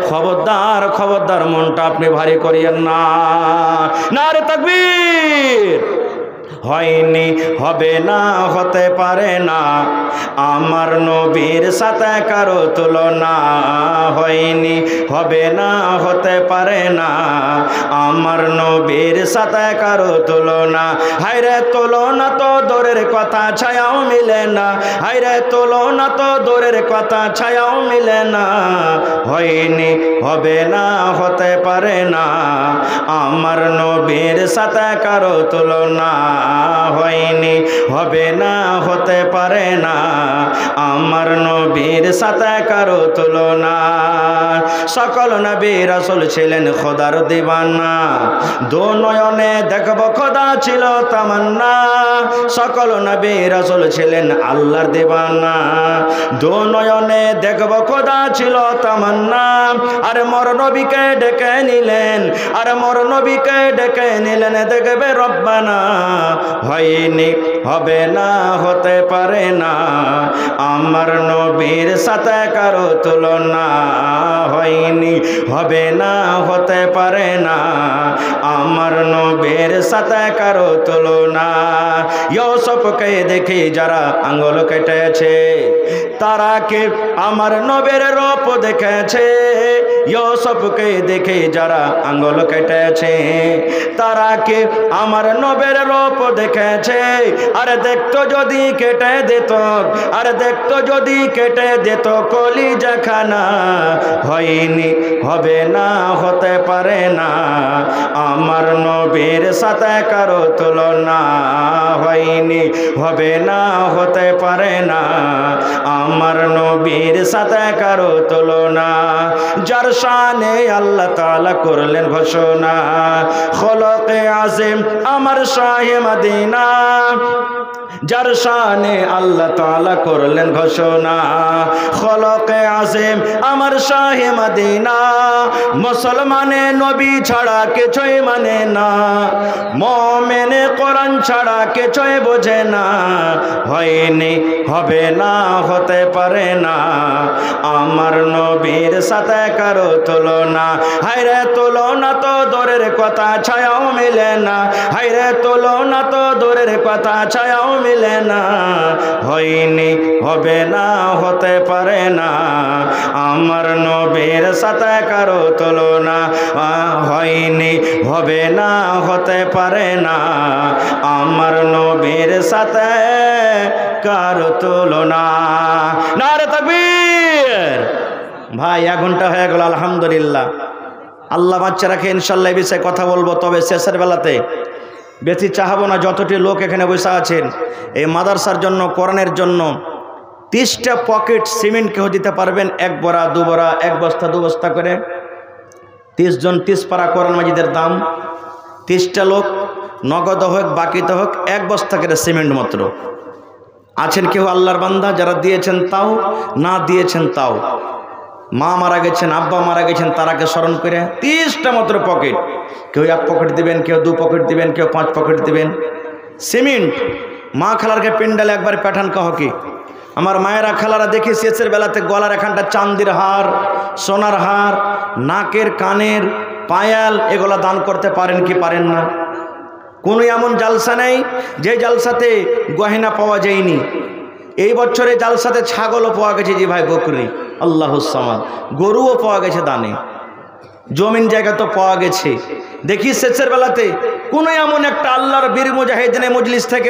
খবরদার খবরদার মনটা আপনি ভারী করিয়েন না। নারে তাকবীর। হয়নি, হবে না, হতে পারে না আমার নবীর সাথে কারো তুলনা। হয়নি, হবে না, হতে পারে না আমার নবীর সাথে কারো তুলনা। হায়রে তুলনা তো দূরের কথা, ছায়াও মিলে না। হায়রে তুলনা তো দূরের কথা, ছায়াও মিলে না। হয়নি, হবে না, হতে পারে না আমার নবীর সাথে কারো তুলনা। হয়নি, হবে না, হতে পারে না আমার নবীর সাথে কারো তুলনা। সকল নবী রাসূল ছিলেন খোদার দিওয়ানা, দো নয়নে দেখব খোদা ছিল তামান্না। সকল নবী রাসূল ছিলেন আল্লাহর দিওয়ানা, দো নয়নে দেখব খোদা ছিল তামান্না। আর মোর নবীকে ডেকে নিলেন, আর মোর নবীকে ডেকে নিলেন দেখবে রব্বানা। হয়নি, হবে না, হতে পারে না আমার নবীর সাথে কারো তুলনা। হয়নি, হবে না, হতে পারে না আমার নবীর সাথে কারো তুলনা। ইউসুফকে দেখে যারা আঙ্গুল কেটেছে, তারা কে আমার নবীর রূপ দেখেছে। ইউসুফকে দেখে যারা আঙ্গুল কেটেছে, তারা কে আমার নবীর রূপ দেখেছে। আরে দেখতো যদি কেটে দিত, আরে দেখতো যদি কেটে দিত কলিজাখানা। হয়নি, হবে না, হতে পারে না আমার নবীর সাথে কারো তুলনা। হয়নি, হবে না, হতে পারে না আমার নবীর সাথে কারো তুলনা। যার শানে আল্লাহ তাআলা করলেন ঘোষণা, খলকে আযম আমার শাহে মদিনা। যার শানে আল্লাহ তাআলা করলেন ঘোষণা, খলকে আযম আমার শাহে মদিনা। মুসলমানে নবী ছাড়া কিছুই মানে না, মুমিনে কোরআন ছাড়া কিছুই বোঝে না। হয়নি, হবে না, হতে পারে না আমার নবীর সাথে কারো তুলনা। হায়রে তুলনা তো দূরের কথা, ছায়াও মিলে না। হায়রে তুলনা তো দূরের কথা, ছায়াও মিলে না। হয়নি, হবে না, হতে পারে না আমার নবীর সাথে কারো তুলনা। হয়নি, হবে না, হতে পারে না আমার নবীর সাথে কারো তুলনা। নারে তাকবীর। ভাই 1 ঘন্টা হয়ে গেল, আলহামদুলিল্লাহ। আল্লাহ বাচ্চা রাখে, ইনশাল্লাহ এই বিষয়ে কথা বলবো, তবে শেষের বেলাতে বেশি চাহাবো না। যতটি লোক এখানে বসে আছেন এই মাদ্রাসার জন্য, কোরআনের জন্য 30টা পকেট সিমেন্ট কেউ দিতে পারবেন? 1 বড়া 2 বড়া, 1 বস্তা 2 বস্তা করে। 30 জন 30 পারা কোরআন মাজিদের দাম। 30টা লোক, নগদ হোক বাকিতে হোক, 1 বস্তা করে সিমেন্ট মাত্র। আছেন কেউ আল্লাহর বান্দা যারা দিয়েছেন তাও, না দিয়েছেন তাও? মা মারা গেছেন, আব্বা মারা গেছেন, তারাকে স্মরণ করে 30টা মাত্র পকেট। কেউ 1 পকেট দিবেন, কেউ 2 পকেট দিবেন, কেউ 5 পকেট দিবেন। সিমেন্ট মা খালারকে পিন্ডালে একবার পাঠান কাহকে। আমার মায়েরা খালারা দেখি শেষের বেলাতে গলার এখানটা চান্দির হার, সোনার হার, নাকের কানের পায়াল, এগুলা দান করতে পারেন কি পারেন না? কোনো এমন জালসা নেই যে জালসাতে গয়না পাওয়া যায়নি। এই বছরে জালসাতে ছাগলও পাওয়া গেছে, জি ভাই, বকরি, আল্লাহুস সামাদ, গরুও পাওয়া গেছে দানে, জমিন জায়গা তো পাওয়া গেছে। দেখি শেষের বেলাতে কোনো এমন একটা আল্লাহর বীর মুজাহিদিনের মজলিস থেকে